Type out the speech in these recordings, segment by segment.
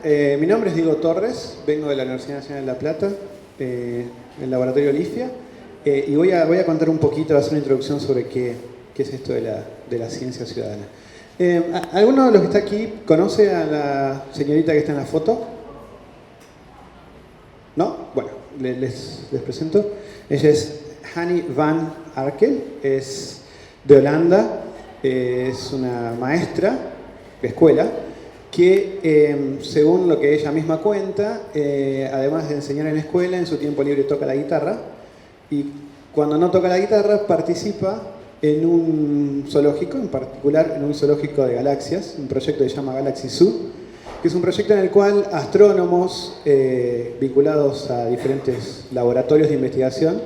Mi nombre es Diego Torres, vengo de la Universidad Nacional de La Plata, el laboratorio LIFIA, y voy a contar un poquito, voy a hacer una introducción sobre qué es esto de la ciencia ciudadana. ¿Alguno de los que está aquí conoce a la señorita que está en la foto? ¿No? Bueno, les presento. Ella es Hanny van Arkel, es de Holanda, es una maestra de escuela, que según lo que ella misma cuenta, además de enseñar en la escuela, en su tiempo libre toca la guitarra, y cuando no toca la guitarra participa en un zoológico, en particular en un zoológico de galaxias, un proyecto que se llama Galaxy Zoo, que es un proyecto en el cual astrónomos vinculados a diferentes laboratorios de investigación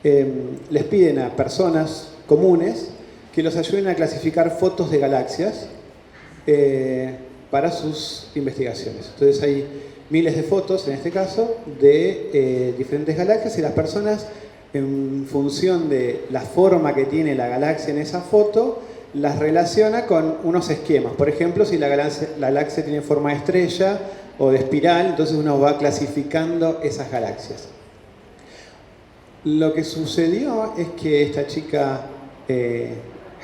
les piden a personas comunes que los ayuden a clasificar fotos de galaxias para sus investigaciones. Entonces hay miles de fotos, en este caso, de diferentes galaxias, y las personas, en función de la forma que tiene la galaxia en esa foto, las relaciona con unos esquemas. Por ejemplo, si la galaxia tiene forma de estrella o de espiral, entonces uno va clasificando esas galaxias. Lo que sucedió es que esta chica,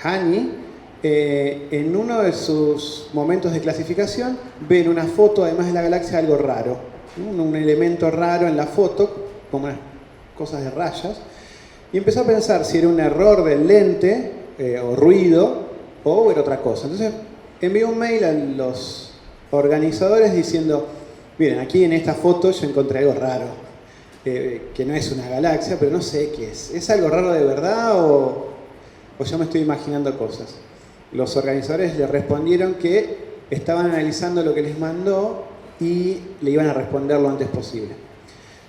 Hanny, en uno de sus momentos de clasificación, ve en una foto, además de la galaxia, algo raro, ¿no? Un elemento raro en la foto, como unas cosas de rayas, y empezó a pensar si era un error del lente o ruido, o era otra cosa. Entonces envió un mail a los organizadores diciendo: miren, aquí en esta foto yo encontré algo raro, que no es una galaxia, pero no sé qué es. ¿Es algo raro de verdad o yo me estoy imaginando cosas? Los organizadores le respondieron que estaban analizando lo que les mandó y le iban a responder lo antes posible.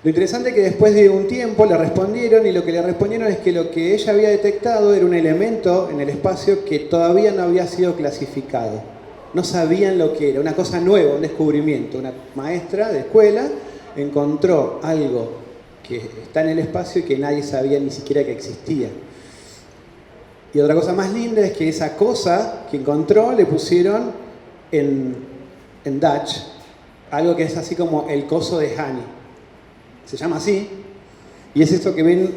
Lo interesante es que después de un tiempo le respondieron, y lo que le respondieron es que lo que ella había detectado era un elemento en el espacio que todavía no había sido clasificado. No sabían lo que era, una cosa nueva, un descubrimiento. Una maestra de escuela encontró algo que está en el espacio y que nadie sabía ni siquiera que existía. Y otra cosa más linda es que esa cosa que encontró le pusieron en Dutch algo que es así como el coso de Hanny. Se llama así, y es esto que ven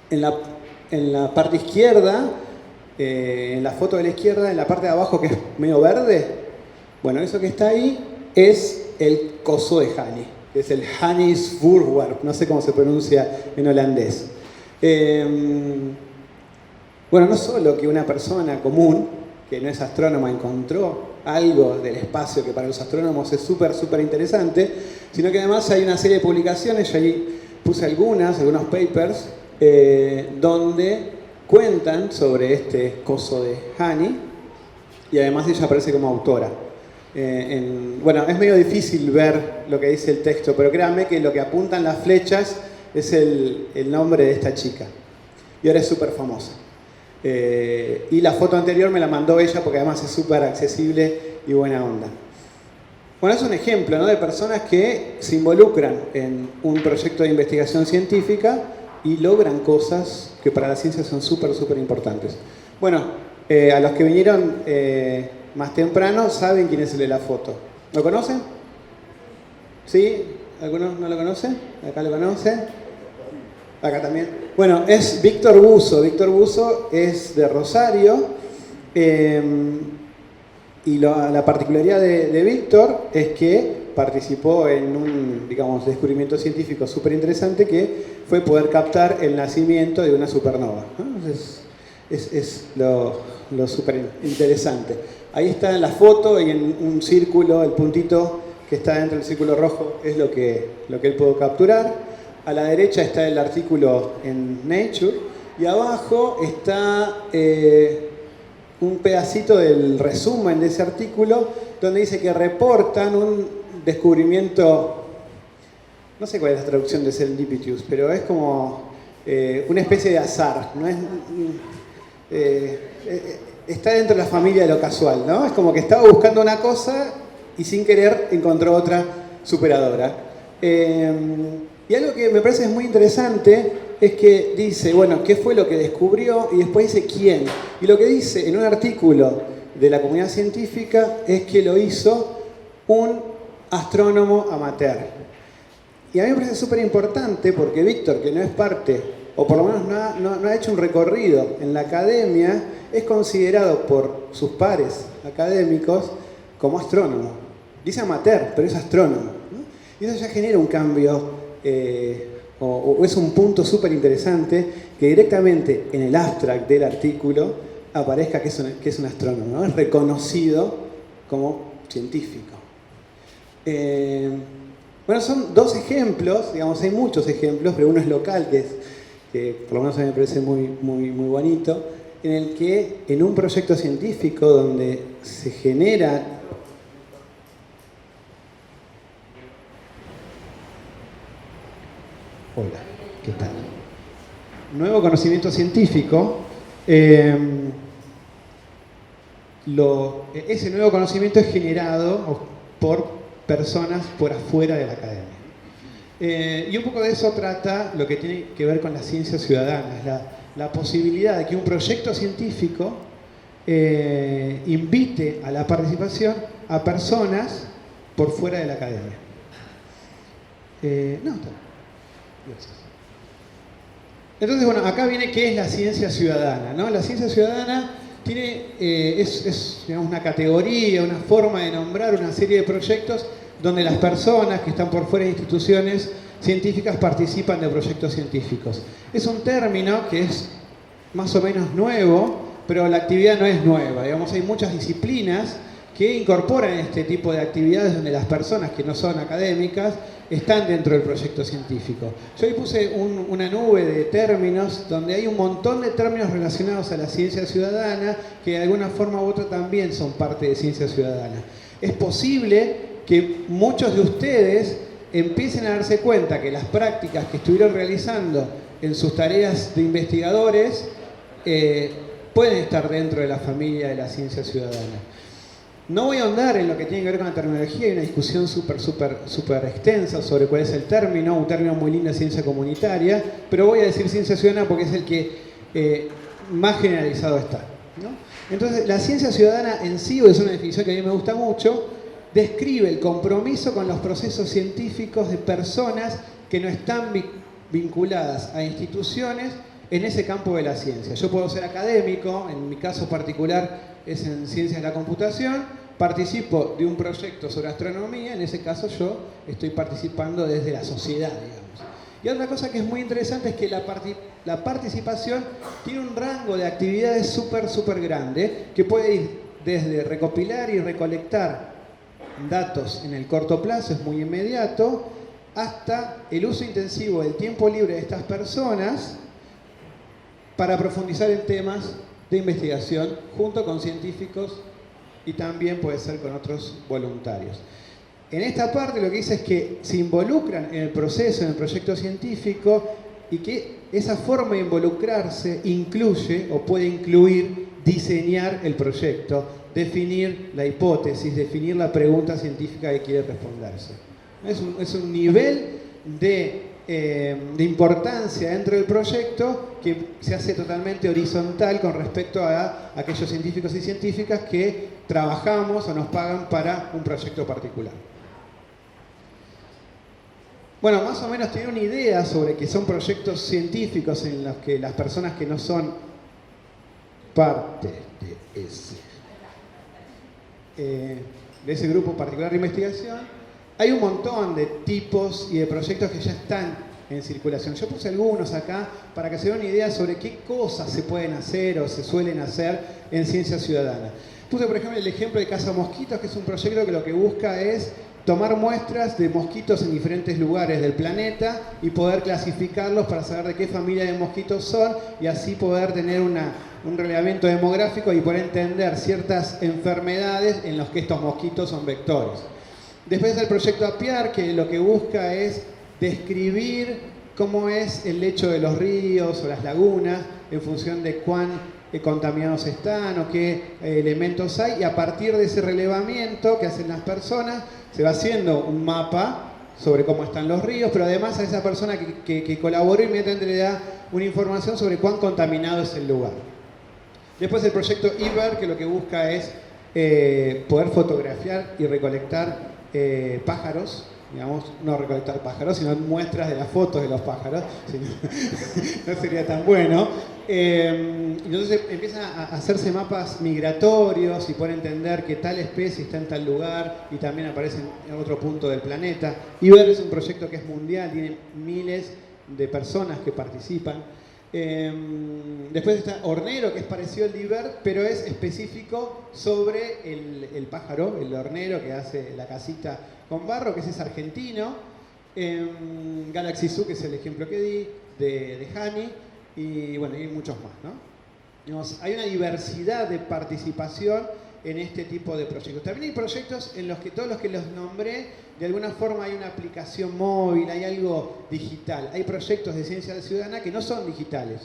en la parte izquierda, en la foto de la izquierda, en la parte de abajo, que es medio verde. Bueno, eso que está ahí es el coso de Hanny, es el Hanny's Voorwerp, no sé cómo se pronuncia en holandés. Bueno, no solo que una persona común, que no es astrónoma, encontró algo del espacio que para los astrónomos es súper interesante, sino que además hay una serie de publicaciones, yo ahí puse algunos papers, donde cuentan sobre este coso de Hanny, y además ella aparece como autora. Bueno, es medio difícil ver lo que dice el texto, pero créanme que lo que apuntan las flechas es el nombre de esta chica. Y ahora es súper famosa. Y la foto anterior me la mandó ella porque además es súper accesible y buena onda. Bueno, es un ejemplo, ¿no?, de personas que se involucran en un proyecto de investigación científica y logran cosas que para la ciencia son súper importantes. Bueno, a los que vinieron más temprano saben quién es el de la foto. ¿Lo conocen? ¿Sí? ¿Algunos no lo conocen? ¿Acá lo conocen? Acá también. Bueno, es Víctor Buzo. Víctor Buzo es de Rosario, y la particularidad de Víctor es que participó en un, digamos, descubrimiento científico súper interesante, que fue poder captar el nacimiento de una supernova, ¿no? Entonces, es lo súper interesante. Ahí está en la foto, y en un círculo, el puntito que está dentro del círculo rojo es lo que él pudo capturar. A la derecha está el artículo en Nature, y abajo está un pedacito del resumen de ese artículo, donde dice que reportan un descubrimiento, no sé cuál es la traducción de serendipitous, pero es como una especie de azar, ¿no? Está dentro de la familia de lo casual, ¿no? Es como que estaba buscando una cosa y sin querer encontró otra superadora. Y algo que me parece muy interesante es que dice, bueno, ¿qué fue lo que descubrió? Y después dice quién. Y lo que dice en un artículo de la comunidad científica es que lo hizo un astrónomo amateur. Y a mí me parece súper importante porque Víctor, que no es parte, o por lo menos no ha hecho un recorrido en la academia, es considerado por sus pares académicos como astrónomo. Dice amateur, pero es astrónomo, ¿no? Y eso ya genera un cambio, o es un punto súper interesante que directamente en el abstract del artículo aparezca que es un astrónomo, ¿no? Es reconocido como científico. Bueno, son dos ejemplos, digamos, hay muchos ejemplos, pero uno es local, que por lo menos a mí me parece muy bonito, en el que en un proyecto científico donde se genera hola, ¿qué tal? Nuevo conocimiento científico, ese nuevo conocimiento es generado por personas por afuera de la academia. Y un poco de eso trata lo que tiene que ver con las ciencias ciudadanas, la posibilidad de que un proyecto científico invite a la participación a personas por fuera de la academia. Gracias. Entonces, bueno, acá viene qué es la ciencia ciudadana, ¿no? La ciencia ciudadana es digamos, una categoría, una forma de nombrar una serie de proyectos donde las personas que están por fuera de instituciones científicas participan de proyectos científicos. Es un término que es más o menos nuevo, pero la actividad no es nueva. Digamos, hay muchas disciplinas que incorporan este tipo de actividades donde las personas que no son académicas están dentro del proyecto científico. Yo ahí puse una nube de términos donde hay un montón de términos relacionados a la ciencia ciudadana que de alguna forma u otra también son parte de ciencia ciudadana. Es posible que muchos de ustedes empiecen a darse cuenta que las prácticas que estuvieron realizando en sus tareas de investigadores pueden estar dentro de la familia de la ciencia ciudadana. No voy a ahondar en lo que tiene que ver con la terminología, hay una discusión súper extensa sobre cuál es el término, un término muy lindo de ciencia comunitaria, pero voy a decir ciencia ciudadana porque es el que más generalizado está, ¿no? Entonces, la ciencia ciudadana en sí, es una definición que a mí me gusta mucho, describe el compromiso con los procesos científicos de personas que no están vinculadas a instituciones en ese campo de la ciencia. Yo puedo ser académico, en mi caso particular es en ciencias de la computación, participo de un proyecto sobre astronomía, en ese caso yo estoy participando desde la sociedad, digamos. Y otra cosa que es muy interesante es que la participación tiene un rango de actividades súper grande, que puede ir desde recopilar y recolectar datos en el corto plazo, es muy inmediato, hasta el uso intensivo del tiempo libre de estas personas para profundizar en temas de investigación junto con científicos y también puede ser con otros voluntarios. En esta parte lo que dice es que se involucran en el proceso, en el proyecto científico y que esa forma de involucrarse incluye o puede incluir diseñar el proyecto, definir la hipótesis, definir la pregunta científica que quiere responderse. Es un nivel de importancia dentro del proyecto que se hace totalmente horizontal con respecto a aquellos científicos y científicas que trabajamos o nos pagan para un proyecto particular. Bueno, más o menos tiene una idea sobre que son proyectos científicos en los que las personas que no son parte de ese grupo particular de investigación. Hay un montón de tipos y de proyectos que ya están en circulación. Yo puse algunos acá para que se den una idea sobre qué cosas se pueden hacer o se suelen hacer en ciencia ciudadana. Puse, por ejemplo, el ejemplo de Caza Mosquitos, que es un proyecto que lo que busca es tomar muestras de mosquitos en diferentes lugares del planeta y poder clasificarlos para saber de qué familia de mosquitos son y así poder tener un relevamiento demográfico y poder entender ciertas enfermedades en las que estos mosquitos son vectores. Después está el proyecto APIAR, que lo que busca es describir cómo es el lecho de los ríos o las lagunas en función de cuán contaminados están o qué elementos hay, y a partir de ese relevamiento que hacen las personas se va haciendo un mapa sobre cómo están los ríos, pero además a esa persona que colaboró inmediatamente le da una información sobre cuán contaminado es el lugar. Después el proyecto IBER, que lo que busca es poder fotografiar y recolectar pájaros, digamos, no recolectar pájaros, sino muestras de las fotos de los pájaros, si no, no sería tan bueno. Entonces empiezan a hacerse mapas migratorios y por entender que tal especie está en tal lugar y también aparece en otro punto del planeta. IBER es un proyecto que es mundial, tiene miles de personas que participan. Después está Hornero, que es parecido al de IBER, pero es específico sobre el pájaro, el hornero que hace la casita con barro, que ese es argentino. Galaxy Zoo, que es el ejemplo que di, de Hani, y bueno, hay muchos más, ¿no? Digamos, hay una diversidad de participación en este tipo de proyectos. También hay proyectos en los que todos los que los nombré, de alguna forma hay una aplicación móvil, hay algo digital. Hay proyectos de ciencia ciudadana que no son digitales,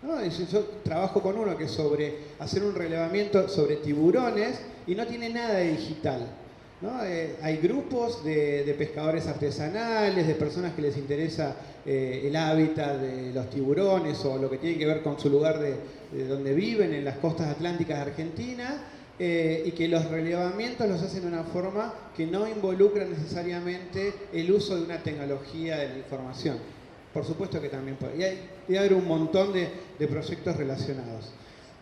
¿no? Yo trabajo con uno que es sobre hacer un relevamiento sobre tiburones y no tiene nada de digital, ¿no? Hay grupos de pescadores artesanales, de personas que les interesa el hábitat de los tiburones o lo que tiene que ver con su lugar de donde viven, en las costas atlánticas de Argentina, y que los relevamientos los hacen de una forma que no involucra necesariamente el uso de una tecnología de la información. Por supuesto que también puede. Y hay haber un montón de proyectos relacionados.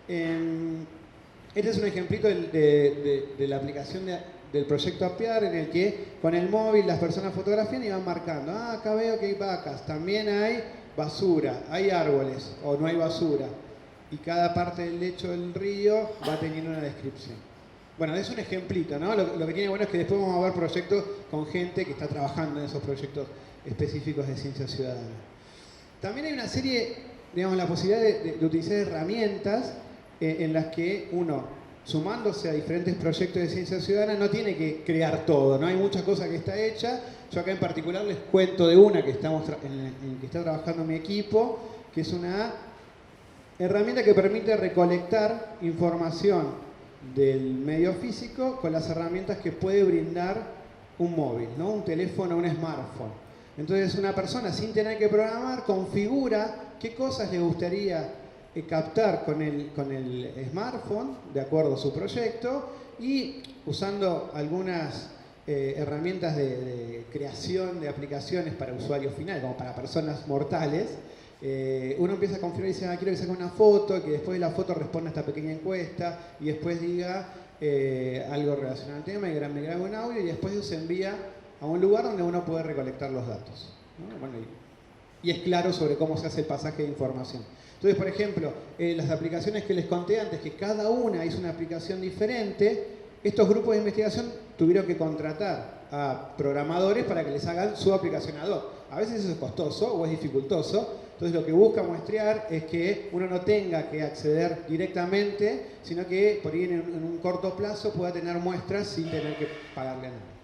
Este es un ejemplito de la aplicación del proyecto APIAR, en el que con el móvil las personas fotografían y van marcando. Ah, acá veo que hay vacas, también hay basura, hay árboles o no hay basura. Y cada parte del lecho del río va teniendo una descripción. Bueno, es un ejemplito, ¿no? Lo que tiene bueno es que después vamos a ver proyectos con gente que está trabajando en esos proyectos específicos de ciencia ciudadana. También hay una serie, digamos, la posibilidad de utilizar herramientas en las que uno, sumándose a diferentes proyectos de ciencia ciudadana, no tiene que crear todo, ¿no? Hay muchas cosas que está hecha. Yo acá en particular les cuento de una que en que está trabajando mi equipo, que es una herramienta que permite recolectar información del medio físico con las herramientas que puede brindar un móvil, ¿no? Un teléfono, un smartphone. Entonces una persona sin tener que programar configura qué cosas le gustaría captar con el smartphone de acuerdo a su proyecto y usando algunas herramientas de creación de aplicaciones para usuarios finales, como para personas mortales. Uno empieza a configurar y dice, quiero que saque una foto, que después de la foto responda a esta pequeña encuesta y después diga algo relacionado al tema, me graba un audio y después se envía a un lugar donde uno puede recolectar los datos, ¿no? Bueno, y es claro sobre cómo se hace el pasaje de información. Entonces, por ejemplo, las aplicaciones que les conté antes, que cada una es una aplicación diferente, estos grupos de investigación tuvieron que contratar a programadores para que les hagan su aplicación ad hoc. A veces eso es costoso o es dificultoso. Entonces lo que busca muestrear es que uno no tenga que acceder directamente, sino que por ahí en un corto plazo pueda tener muestras sin tener que pagarle a nadie.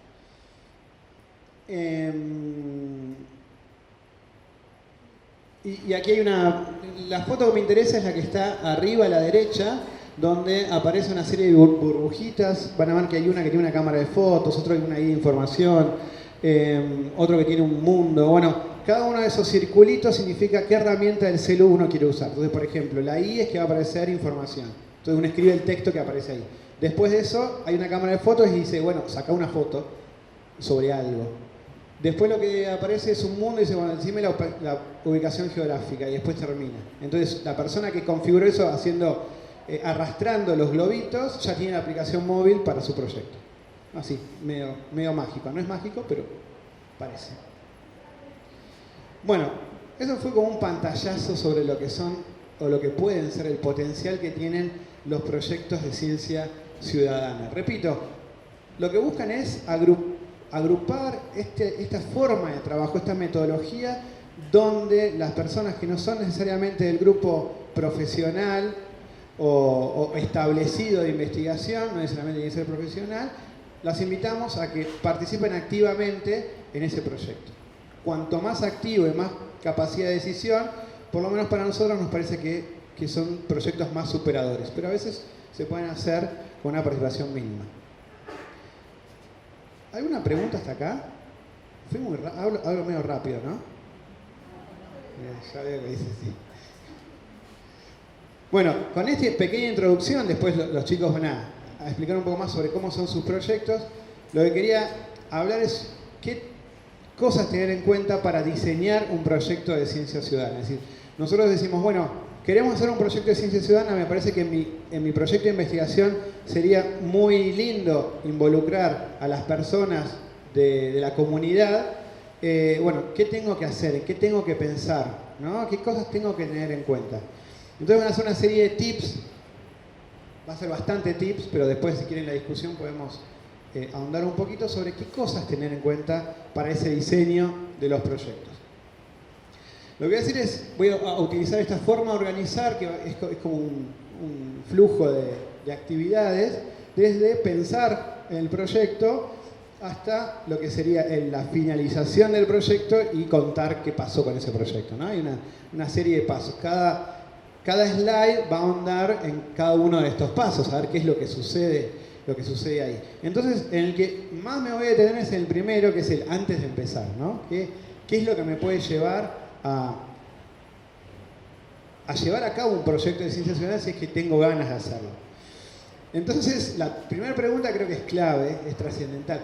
Y aquí hay la foto que me interesa es la que está arriba a la derecha, donde aparece una serie de burbujitas. Van a ver que hay una que tiene una cámara de fotos, otro que tiene una guía de información, otro que tiene un mundo. Bueno, cada uno de esos circulitos significa qué herramienta del celu uno quiere usar. Entonces, por ejemplo, la I es que va a aparecer información. Entonces uno escribe el texto que aparece ahí. Después de eso hay una cámara de fotos y dice, bueno, saca una foto sobre algo. Después lo que aparece es un mundo y dice, bueno, decime la ubicación geográfica y después termina. Entonces la persona que configuró eso arrastrando los globitos ya tiene la aplicación móvil para su proyecto. Así, medio mágico. No es mágico, pero parece. Bueno, eso fue como un pantallazo sobre lo que son o lo que pueden ser el potencial que tienen los proyectos de ciencia ciudadana. Repito, lo que buscan es agrupar esta forma de trabajo, esta metodología, donde las personas que no son necesariamente del grupo profesional o establecido de investigación, no necesariamente tiene que ser profesional, las invitamos a que participen activamente en ese proyecto. Cuanto más activo y más capacidad de decisión, por lo menos para nosotros nos parece que son proyectos más superadores, pero a veces se pueden hacer con una participación mínima. ¿Alguna pregunta hasta acá? Fui hablo medio rápido, ¿no? Ya veo que dice sí. Bueno, con esta pequeña introducción, después los chicos van a explicar un poco más sobre cómo son sus proyectos. Lo que quería hablar es qué cosas tener en cuenta para diseñar un proyecto de ciencia ciudadana. Es decir, nosotros decimos, bueno, queremos hacer un proyecto de ciencia ciudadana, me parece que en mi proyecto de investigación sería muy lindo involucrar a las personas de la comunidad. Bueno, ¿qué tengo que hacer? ¿Qué tengo que pensar? ¿No? ¿Qué cosas tengo que tener en cuenta? Entonces van a hacer una serie de tips, va a ser bastante tips, pero después si quieren la discusión podemos ahondar un poquito sobre qué cosas tener en cuenta para ese diseño de los proyectos. Lo que voy a decir es, voy a utilizar esta forma de organizar, que es como un flujo de actividades, desde pensar en el proyecto hasta lo que sería la finalización del proyecto y contar qué pasó con ese proyecto, ¿no? Hay una serie de pasos. Cada slide va a ahondar en cada uno de estos pasos, a ver qué es lo que sucede ahí. Entonces, en el que más me voy a detener es el primero, que es el antes de empezar, ¿no? ¿Qué es lo que me puede llevar a llevar a cabo un proyecto de ciencia ciudadana si es que tengo ganas de hacerlo? Entonces, la primera pregunta creo que es clave, es trascendental.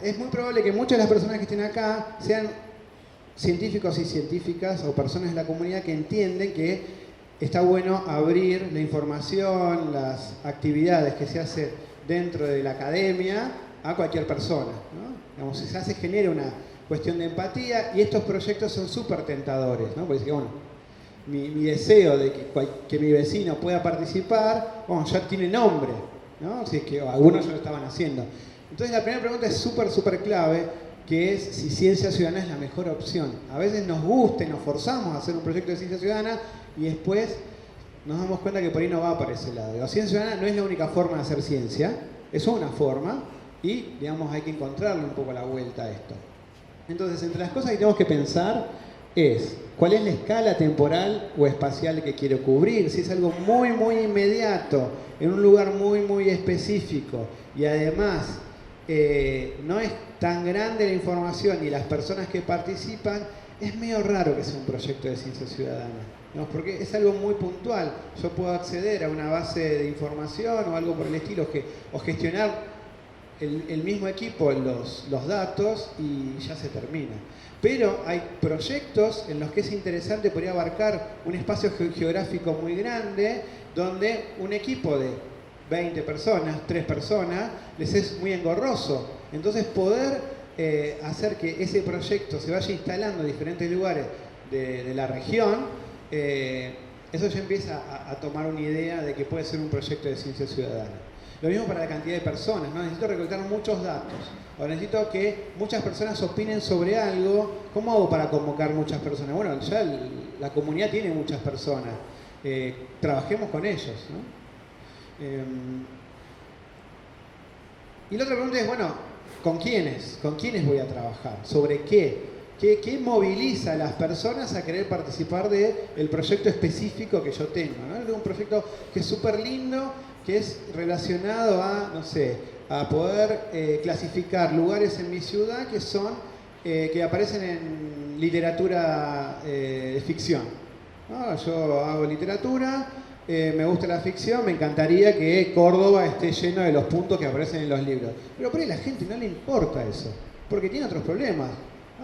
Es muy probable que muchas de las personas que estén acá sean científicos y científicas o personas de la comunidad que entienden que está bueno abrir la información, las actividades que se hacen dentro de la academia a cualquier persona, ¿no? Digamos, se genera una cuestión de empatía y estos proyectos son súper tentadores, ¿no? Porque bueno, mi deseo de que mi vecino pueda participar, bueno, ya tiene nombre, ¿no? Si es que algunos ya lo estaban haciendo. Entonces la primera pregunta es súper clave, que es si ciencia ciudadana es la mejor opción. A veces nos gusta y nos forzamos a hacer un proyecto de ciencia ciudadana y después nos damos cuenta que por ahí no va para ese lado. La ciencia ciudadana no es la única forma de hacer ciencia, es una forma y, digamos, hay que encontrarle un poco la vuelta a esto. Entonces, entre las cosas que tenemos que pensar es cuál es la escala temporal o espacial que quiero cubrir, si es algo muy inmediato, en un lugar muy específico y además no es tan grande la información y las personas que participan, es medio raro que sea un proyecto de ciencia ciudadana, ¿no? Porque es algo muy puntual. Yo puedo acceder a una base de información o algo por el estilo, o gestionar el mismo equipo los datos y ya se termina. Pero hay proyectos en los que es interesante, podría abarcar un espacio geográfico muy grande, donde un equipo de 20 personas, 3 personas, les es muy engorroso. Entonces poder hacer que ese proyecto se vaya instalando en diferentes lugares de la región, eso ya empieza a tomar una idea de que puede ser un proyecto de ciencia ciudadana. Lo mismo para la cantidad de personas, ¿no? Necesito recolectar muchos datos, o necesito que muchas personas opinen sobre algo. ¿Cómo hago para convocar muchas personas? Bueno, ya la comunidad tiene muchas personas, trabajemos con ellos, ¿no? Y la otra pregunta es, bueno, ¿con quiénes? ¿Con quiénes voy a trabajar? ¿Sobre qué? ¿Qué moviliza a las personas a querer participar del proyecto específico que yo tengo, ¿no? Es un proyecto que es súper lindo, que es relacionado a, no sé, a poder clasificar lugares en mi ciudad que aparecen en literatura de ficción, ¿no? Yo hago literatura, me gusta la ficción, me encantaría que Córdoba esté lleno de los puntos que aparecen en los libros. Pero por ahí a la gente no le importa eso, porque tiene otros problemas.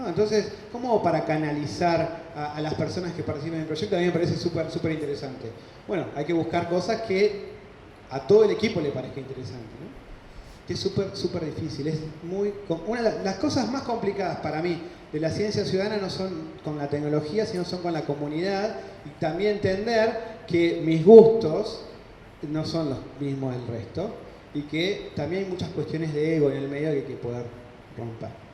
Entonces, ¿cómo hago para canalizar a las personas que participan en el proyecto? A mí me parece súper interesante. Bueno, hay que buscar cosas que a todo el equipo le parezca interesante, ¿no? Que es súper difícil. Es una de las cosas más complicadas para mí de la ciencia ciudadana no son con la tecnología, sino son con la comunidad, y también entender que mis gustos no son los mismos del resto y que también hay muchas cuestiones de ego en el medio que hay que poder romper.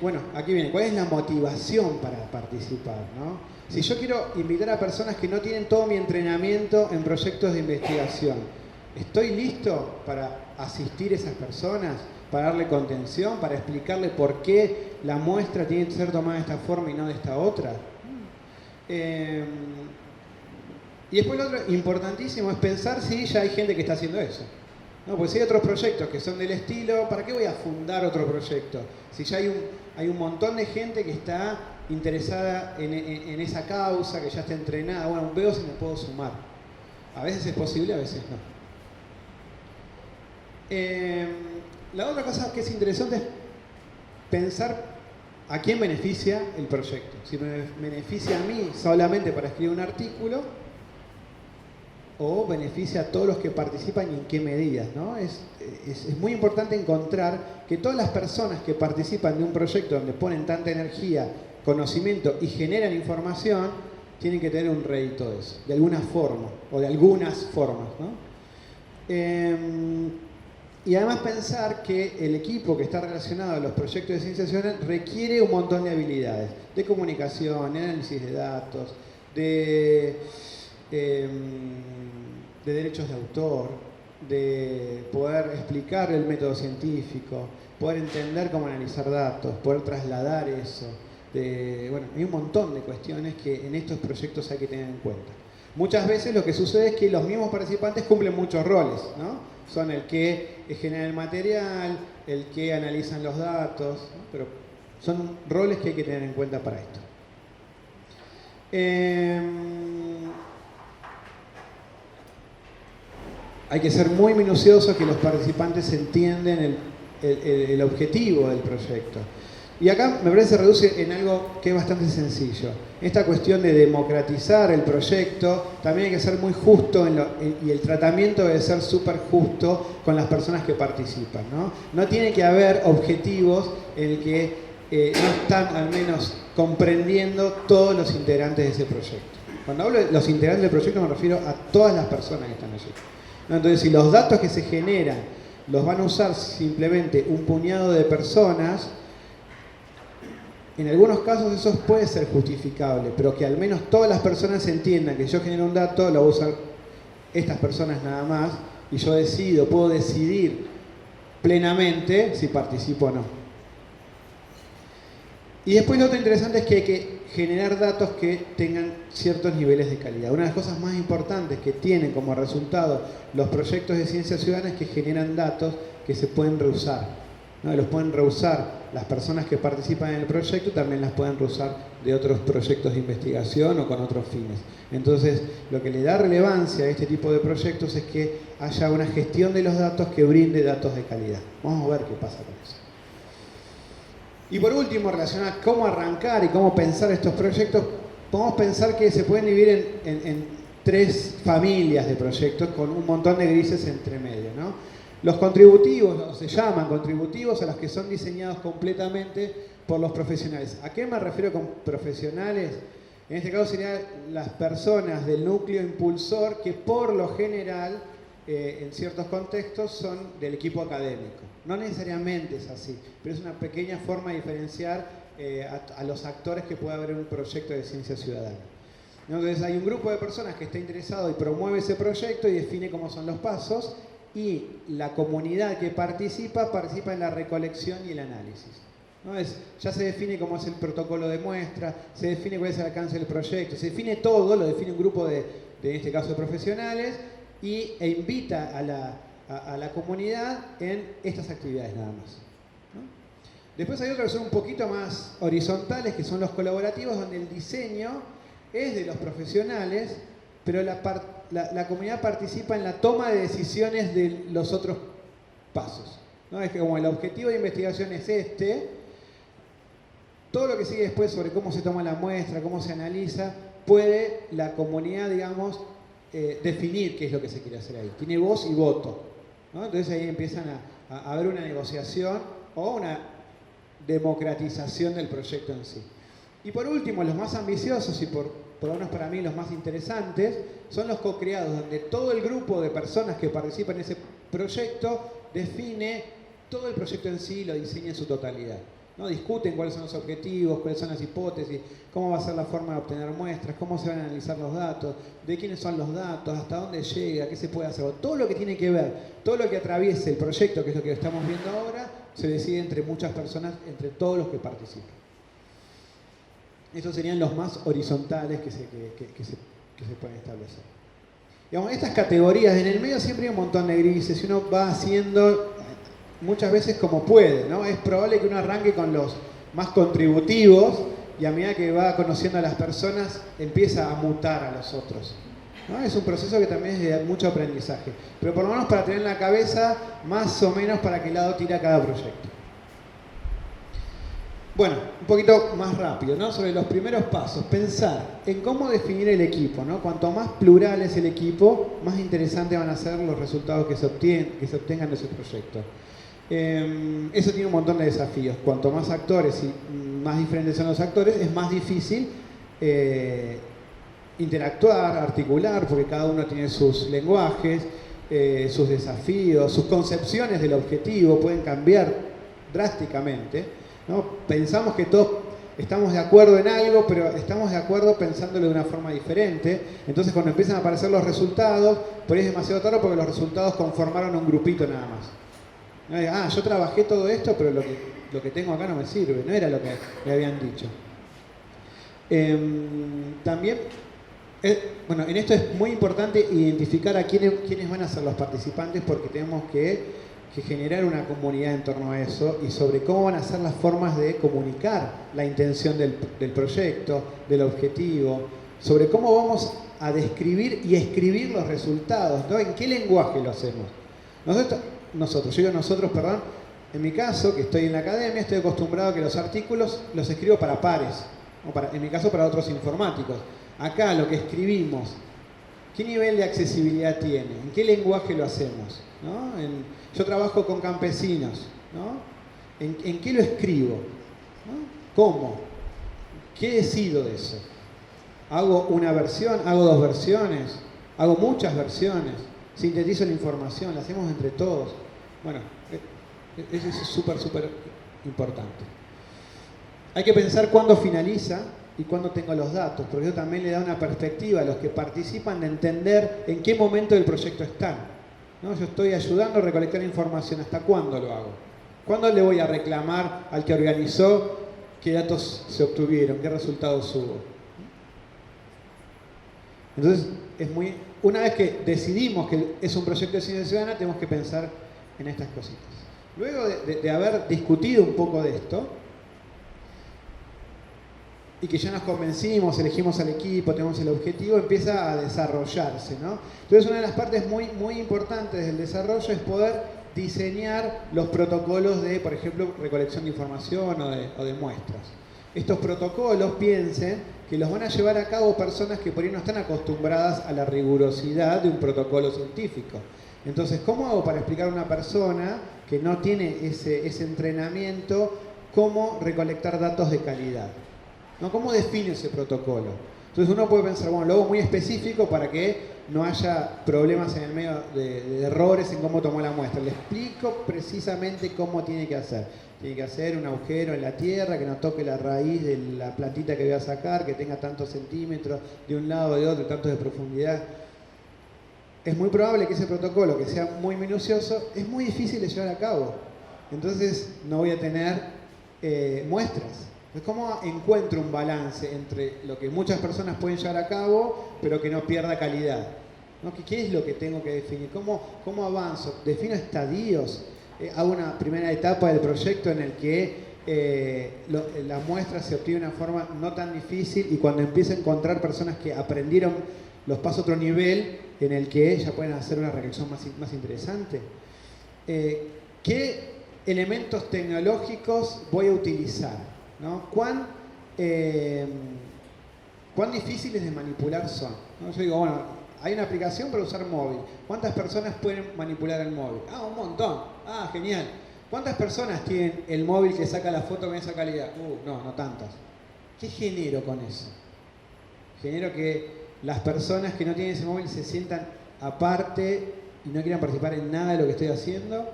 Bueno, aquí viene, ¿cuál es la motivación para participar, ¿no? Si yo quiero invitar a personas que no tienen todo mi entrenamiento en proyectos de investigación, ¿estoy listo para asistir a esas personas, para darle contención, para explicarle por qué la muestra tiene que ser tomada de esta forma y no de esta otra? Y después lo otro importantísimo es pensar si ya hay gente que está haciendo eso. No, pues si hay otros proyectos que son del estilo, ¿para qué voy a fundar otro proyecto? Si ya hay un montón de gente que está interesada en esa causa, que ya está entrenada, bueno, veo si me puedo sumar. A veces es posible, a veces no. La otra cosa que es interesante es pensar a quién beneficia el proyecto. Si me beneficia a mí solamente para escribir un artículo, o beneficia a todos los que participan y en qué medidas, ¿no? Es muy importante encontrar que todas las personas que participan de un proyecto donde ponen tanta energía, conocimiento y generan información, tienen que tener un rédito de eso, de alguna forma, o de algunas formas, ¿no? Y además pensar que el equipo que está relacionado a los proyectos de ciencia ciudadana requiere un montón de habilidades, de comunicación, de análisis de datos, de derechos de autor, de poder explicar el método científico, poder entender cómo analizar datos, poder trasladar eso. Bueno, hay un montón de cuestiones que en estos proyectos hay que tener en cuenta. Muchas veces lo que sucede es que los mismos participantes cumplen muchos roles, ¿no? Son el que genera el material, el que analizan los datos, ¿no? Pero son roles que hay que tener en cuenta para esto. Hay que ser muy minucioso que los participantes entiendan el objetivo del proyecto. Y acá me parece que se reduce en algo que es bastante sencillo. Esta cuestión de democratizar el proyecto, también hay que ser muy justo y el tratamiento debe ser súper justo con las personas que participan, ¿no? No tiene que haber objetivos en el que no están al menos comprendiendo todos los integrantes de ese proyecto. Cuando hablo de los integrantes del proyecto me refiero a todas las personas que están allí, ¿no? Entonces, si los datos que se generan los van a usar simplemente un puñado de personas, en algunos casos eso puede ser justificable, pero que al menos todas las personas entiendan que yo genero un dato, lo voy a usar estas personas nada más, y yo puedo decidir plenamente si participo o no. Y después lo otro interesante es que hay que generar datos que tengan ciertos niveles de calidad. Una de las cosas más importantes que tienen como resultado los proyectos de ciencia ciudadana es que generan datos que se pueden reusar, ¿no? Los pueden reusar las personas que participan en el proyecto, también las pueden reusar de otros proyectos de investigación o con otros fines. Entonces, lo que le da relevancia a este tipo de proyectos es que haya una gestión de los datos que brinde datos de calidad. Vamos a ver qué pasa con eso. Y por último, relacionado a cómo arrancar y cómo pensar estos proyectos, podemos pensar que se pueden dividir en tres familias de proyectos con un montón de grises entre medio, ¿no? Los contributivos, se llaman contributivos a los que son diseñados completamente por los profesionales. ¿A qué me refiero con profesionales? En este caso serían las personas del núcleo impulsor que por lo general, en ciertos contextos, son del equipo académico. No necesariamente es así, pero es una pequeña forma de diferenciar a los actores que puede haber en un proyecto de ciencia ciudadana. Entonces hay un grupo de personas que está interesado y promueve ese proyecto y define cómo son los pasos, y la comunidad que participa en la recolección y el análisis, ¿no? Ya se define cómo es el protocolo de muestra, se define cuál es el alcance del proyecto, se define todo, lo define un grupo en este caso de profesionales, e invita a la comunidad en estas actividades nada más, ¿no? Después hay otros que son un poquito más horizontales, que son los colaborativos, donde el diseño es de los profesionales, pero la comunidad participa en la toma de decisiones de los otros pasos, ¿no? Es que como el objetivo de investigación es todo lo que sigue después sobre cómo se toma la muestra, cómo se analiza, puede la comunidad, digamos, definir qué es lo que se quiere hacer ahí. Tiene voz y voto, ¿no? Entonces ahí empiezan a haber una negociación o una democratización del proyecto en sí. Y por último, los más ambiciosos y por lo menos para mí los más interesantes, son los co-creados, donde todo el grupo de personas que participan en ese proyecto define todo el proyecto en sí y lo diseña en su totalidad, ¿no? Discuten cuáles son los objetivos, cuáles son las hipótesis, cómo va a ser la forma de obtener muestras, cómo se van a analizar los datos, de quiénes son los datos, hasta dónde llega, qué se puede hacer. Todo lo que tiene que ver, todo lo que atraviese el proyecto, que es lo que estamos viendo ahora, se decide entre muchas personas, entre todos los que participan. Estos serían los más horizontales que se pueden establecer. Digamos, estas categorías, en el medio siempre hay un montón de grises, y uno va haciendo muchas veces como puede, ¿no? Es probable que uno arranque con los más contributivos y a medida que va conociendo a las personas empieza a mutar a los otros, ¿no? Es un proceso que también es de mucho aprendizaje, pero por lo menos para tener en la cabeza más o menos para qué lado tira cada proyecto. Bueno, un poquito más rápido, ¿no? Sobre los primeros pasos. Pensar en cómo definir el equipo, ¿no? Cuanto más plural es el equipo, más interesantes van a ser los resultados que se obtengan de ese proyecto. Eso tiene un montón de desafíos. Cuanto más actores y más diferentes son los actores, es más difícil interactuar, articular, porque cada uno tiene sus lenguajes, sus desafíos, sus concepciones del objetivo pueden cambiar drásticamente, ¿no? Pensamos que todos estamos de acuerdo en algo, pero estamos de acuerdo pensándolo de una forma diferente. Entonces cuando empiezan a aparecer los resultados, por ahí es demasiado tarde porque los resultados conformaron un grupito nada más. Ah, yo trabajé todo esto, pero lo que tengo acá no me sirve, no era lo que me habían dicho. También, bueno, en esto es muy importante identificar a quiénes van a ser los participantes, porque tenemos que generar una comunidad en torno a eso y sobre cómo van a ser las formas de comunicar la intención del proyecto, del objetivo, sobre cómo vamos a describir y escribir los resultados, ¿no? ¿En qué lenguaje lo hacemos? Nosotros, en mi caso, que estoy en la academia, estoy acostumbrado a que los artículos los escribo para pares, o en mi caso para otros informáticos. Acá lo que escribimos, ¿qué nivel de accesibilidad tiene? ¿En qué lenguaje lo hacemos? ¿No? Yo trabajo con campesinos, ¿no? ¿En qué lo escribo? ¿No? ¿Cómo? ¿Qué decido de eso? ¿Hago una versión? ¿Hago dos versiones? ¿Hago muchas versiones? ¿Sintetizo la información? ¿La hacemos entre todos? Bueno, eso es súper importante. Hay que pensar cuándo finaliza y cuándo tengo los datos, porque eso también le da una perspectiva a los que participan de entender en qué momento del proyecto están, ¿no? Yo estoy ayudando a recolectar información. ¿Hasta cuándo lo hago? ¿Cuándo le voy a reclamar al que organizó qué datos se obtuvieron, qué resultados hubo? Entonces, una vez que decidimos que es un proyecto de ciencia ciudadana, tenemos que pensar en estas cositas. Luego de haber discutido un poco de esto, y que ya nos convencimos, elegimos al equipo, tenemos el objetivo, empieza a desarrollarse, ¿no? Entonces una de las partes muy importantes del desarrollo es poder diseñar los protocolos de, por ejemplo, recolección de información o de muestras. Estos protocolos, piensen que los van a llevar a cabo personas que por ahí no están acostumbradas a la rigurosidad de un protocolo científico. Entonces, ¿cómo hago para explicar a una persona que no tiene ese entrenamiento cómo recolectar datos de calidad? ¿No? ¿Cómo define ese protocolo? Entonces uno puede pensar, bueno, lo hago muy específico para que no haya problemas en el medio de errores en cómo tomó la muestra. Le explico precisamente cómo tiene que hacer. Tiene que hacer un agujero en la tierra, que no toque la raíz de la plantita que voy a sacar, que tenga tantos centímetros de un lado o de otro, tantos de profundidad. Es muy probable que ese protocolo, que sea muy minucioso, es muy difícil de llevar a cabo. Entonces no voy a tener muestras. ¿Cómo encuentro un balance entre lo que muchas personas pueden llevar a cabo, pero que no pierda calidad? ¿No? ¿Qué es lo que tengo que definir? ¿Cómo avanzo? ¿Defino estadios? Hago una primera etapa del proyecto en el que la muestra se obtiene de una forma no tan difícil, y cuando empiezo a encontrar personas que aprendieron, los paso a otro nivel en el que ya pueden hacer una reflexión más interesante. ¿Qué elementos tecnológicos voy a utilizar? ¿No? ¿Cuán difíciles de manipular son? ¿No? Yo digo, bueno, hay una aplicación para usar móvil. ¿Cuántas personas pueden manipular el móvil? Ah, un montón. Ah, genial. ¿Cuántas personas tienen el móvil que saca la foto con esa calidad? No tantas. ¿Qué genero con eso? Genero que las personas que no tienen ese móvil se sientan aparte y no quieran participar en nada de lo que estoy haciendo.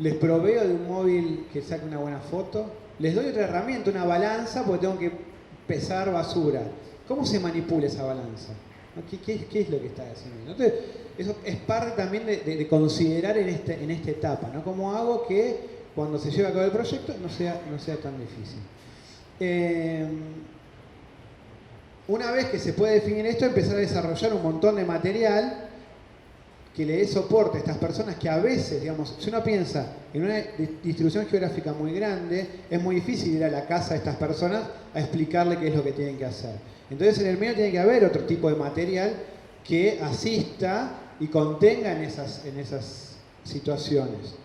Les proveo de un móvil que saque una buena foto. Les doy otra herramienta, una balanza, porque tengo que pesar basura. ¿Cómo se manipula esa balanza? ¿No? ¿Qué es lo que está haciendo? Entonces, eso es parte también de considerar en esta etapa, ¿no? ¿Cómo hago que cuando se lleve a cabo el proyecto no sea tan difícil? Una vez que se puede definir esto, empezar a desarrollar un montón de material que le dé soporte a estas personas que a veces, digamos, si uno piensa en una distribución geográfica muy grande, es muy difícil ir a la casa de estas personas a explicarle qué es lo que tienen que hacer. Entonces en el medio tiene que haber otro tipo de material que asista y contenga en esas situaciones.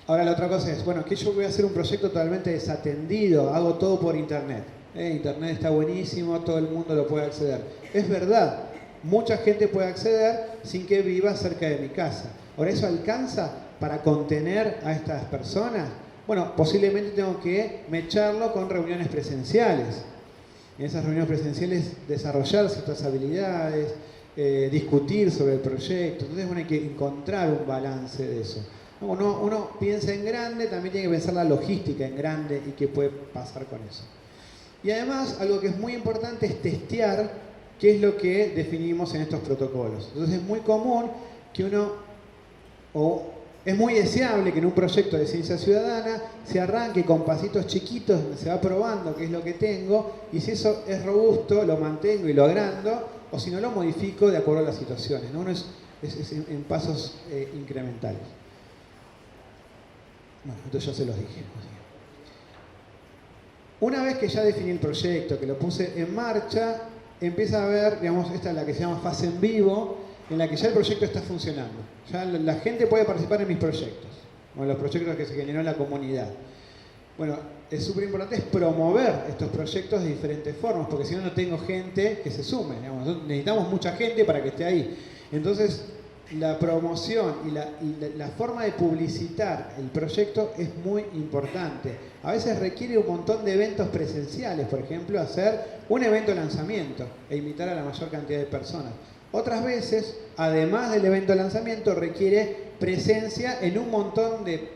Ahora la otra cosa es, bueno, que yo voy a hacer un proyecto totalmente desatendido, hago todo por internet. Internet está buenísimo, todo el mundo lo puede acceder. Es verdad, mucha gente puede acceder sin que viva cerca de mi casa. Ahora, ¿eso alcanza para contener a estas personas? Bueno, posiblemente tengo que mecharlo con reuniones presenciales. En esas reuniones presenciales desarrollar ciertas habilidades, discutir sobre el proyecto. Entonces, bueno, hay que encontrar un balance de eso. Uno piensa en grande, también tiene que pensar la logística en grande y qué puede pasar con eso. Y además, algo que es muy importante es testear qué es lo que definimos en estos protocolos. Entonces, es muy común que es muy deseable que en un proyecto de ciencia ciudadana se arranque con pasitos chiquitos donde se va probando qué es lo que tengo, y si eso es robusto, lo mantengo y lo agrando, o si no, lo modifico de acuerdo a las situaciones, ¿no? Uno es en pasos incrementales. Bueno, entonces ya se los dije. Una vez que ya definí el proyecto, que lo puse en marcha, empieza a haber, digamos, esta es la que se llama fase en vivo, en la que ya el proyecto está funcionando. Ya la gente puede participar en mis proyectos, o en los proyectos que se generó en la comunidad. Bueno, es súper importante promover estos proyectos de diferentes formas, porque si no, no tengo gente que se sume. Digamos. Necesitamos mucha gente para que esté ahí. Entonces, la promoción y la forma de publicitar el proyecto es muy importante. A veces requiere un montón de eventos presenciales, por ejemplo, hacer un evento de lanzamiento e invitar a la mayor cantidad de personas. Otras veces, además del evento de lanzamiento, requiere presencia en un montón de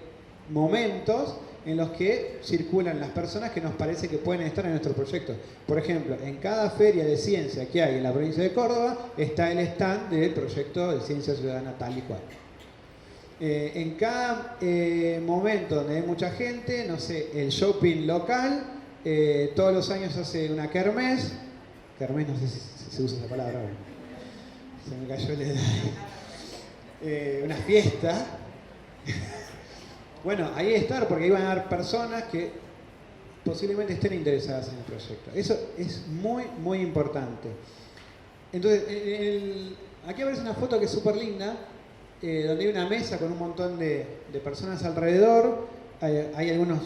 momentos en los que circulan las personas que nos parece que pueden estar en nuestro proyecto. Por ejemplo, en cada feria de ciencia que hay en la provincia de Córdoba está el stand del proyecto de ciencia ciudadana tal y cual. En cada momento donde hay mucha gente, no sé, el shopping local, todos los años hace una kermés, no sé si se usa esa palabra, se me cayó la edad, una fiesta. Bueno, ahí estar, porque ahí van a haber personas que posiblemente estén interesadas en el proyecto. Eso es muy, muy importante. Entonces, aquí aparece una foto que es súper linda, donde hay una mesa con un montón de personas alrededor, hay algunas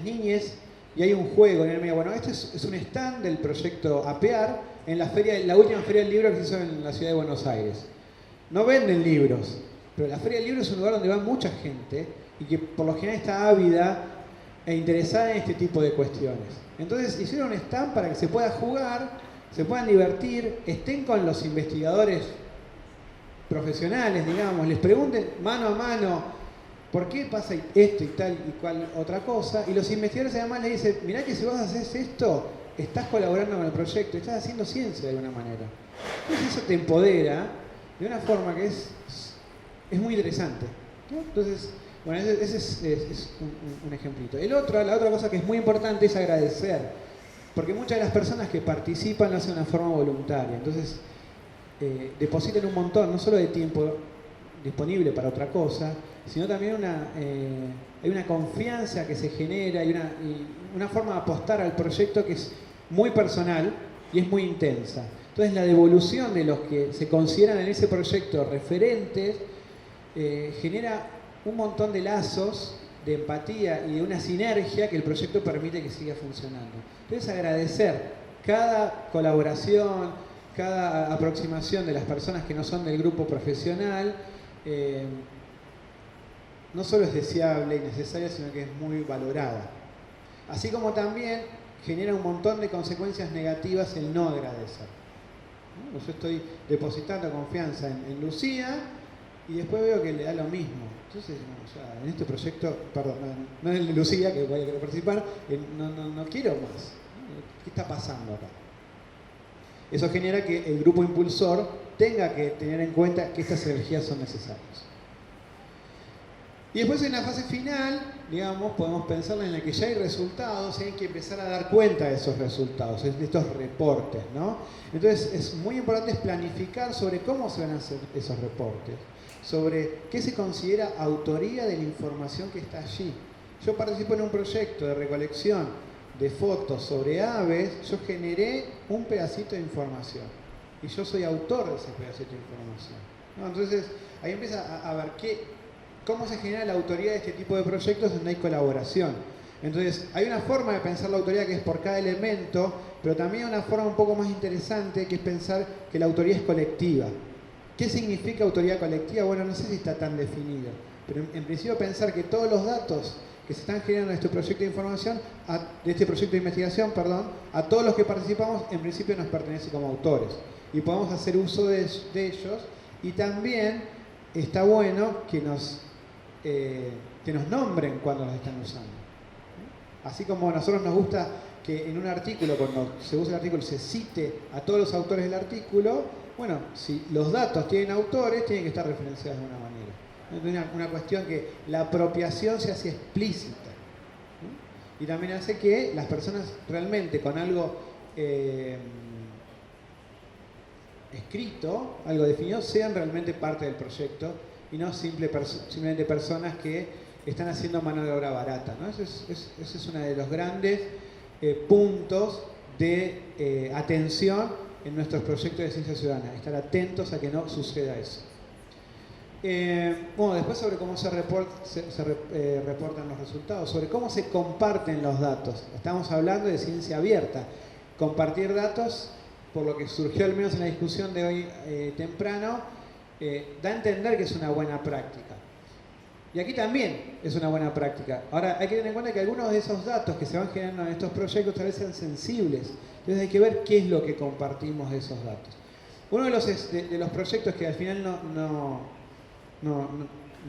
niñas, y hay un juego en el medio. Bueno, este es un stand del proyecto APEAR en la última feria del libro que se hizo en la ciudad de Buenos Aires. No venden libros, pero la Feria del Libro es un lugar donde va mucha gente y que por lo general está ávida e interesada en este tipo de cuestiones. Entonces hicieron un stand para que se pueda jugar, se puedan divertir, estén con los investigadores profesionales, digamos, les pregunten mano a mano por qué pasa esto y tal y cual otra cosa, y los investigadores además les dicen, mirá que si vos haces esto, estás colaborando con el proyecto, estás haciendo ciencia de alguna manera. Entonces eso te empodera de una forma que es muy interesante, ¿no? Entonces, bueno, ese es un ejemplito. La otra cosa que es muy importante es agradecer, porque muchas de las personas que participan lo hacen de una forma voluntaria. Entonces, depositan un montón, no solo de tiempo disponible para otra cosa, sino también hay una confianza que se genera y una forma de apostar al proyecto que es muy personal y es muy intensa. Entonces, la devolución de los que se consideran en ese proyecto referentes genera un montón de lazos de empatía y de una sinergia que el proyecto permite que siga funcionando. Entonces, agradecer cada colaboración, cada aproximación de las personas que no son del grupo profesional, no solo es deseable y necesaria, sino que es muy valorada. Así como también genera un montón de consecuencias negativas el no agradecer. ¿No? Yo estoy depositando confianza en Lucía y después veo que le da lo mismo. Entonces, en este proyecto, perdón, no es el de Lucía, que voy a querer participar, no quiero más. ¿Qué está pasando acá? Eso genera que el grupo impulsor tenga que tener en cuenta que estas energías son necesarias. Y después en la fase final, digamos, podemos pensar en la que ya hay resultados y hay que empezar a dar cuenta de esos resultados, de estos reportes, ¿no? Entonces es muy importante planificar sobre cómo se van a hacer esos reportes, sobre qué se considera autoría de la información que está allí. Yo participo en un proyecto de recolección de fotos sobre aves, yo generé un pedacito de información y yo soy autor de ese pedacito de información, ¿no? Entonces ahí empieza a ver cómo se genera la autoría de este tipo de proyectos donde hay colaboración. Entonces, hay una forma de pensar la autoría que es por cada elemento, pero también una forma un poco más interesante que es pensar que la autoría es colectiva. ¿Qué significa autoría colectiva? Bueno, no sé si está tan definido, pero en principio pensar que todos los datos que se están generando en este proyecto de información, de este proyecto de investigación, perdón, a todos los que participamos, en principio nos pertenece como autores. Y podemos hacer uso de ellos, y también está bueno que nos nombren cuando los están usando. Así como a nosotros nos gusta que en un artículo, cuando se usa el artículo, se cite a todos los autores del artículo, bueno, si los datos tienen autores, tienen que estar referenciados de una manera. Una cuestión que la apropiación se hace explícita, ¿no? Y también hace que las personas realmente con algo escrito, algo definido, sean realmente parte del proyecto y no simplemente personas que están haciendo mano de obra barata, ¿no? Ese es uno de los grandes puntos de atención en nuestros proyectos de ciencia ciudadana, estar atentos a que no suceda eso. Bueno, después sobre cómo se reportan los resultados, sobre cómo se comparten los datos. Estamos hablando de ciencia abierta. Compartir datos, por lo que surgió al menos en la discusión de hoy temprano, da a entender que es una buena práctica. Y aquí también es una buena práctica. Ahora, hay que tener en cuenta que algunos de esos datos que se van generando en estos proyectos tal vez sean sensibles. Entonces hay que ver qué es lo que compartimos de esos datos. Uno de los proyectos que al final no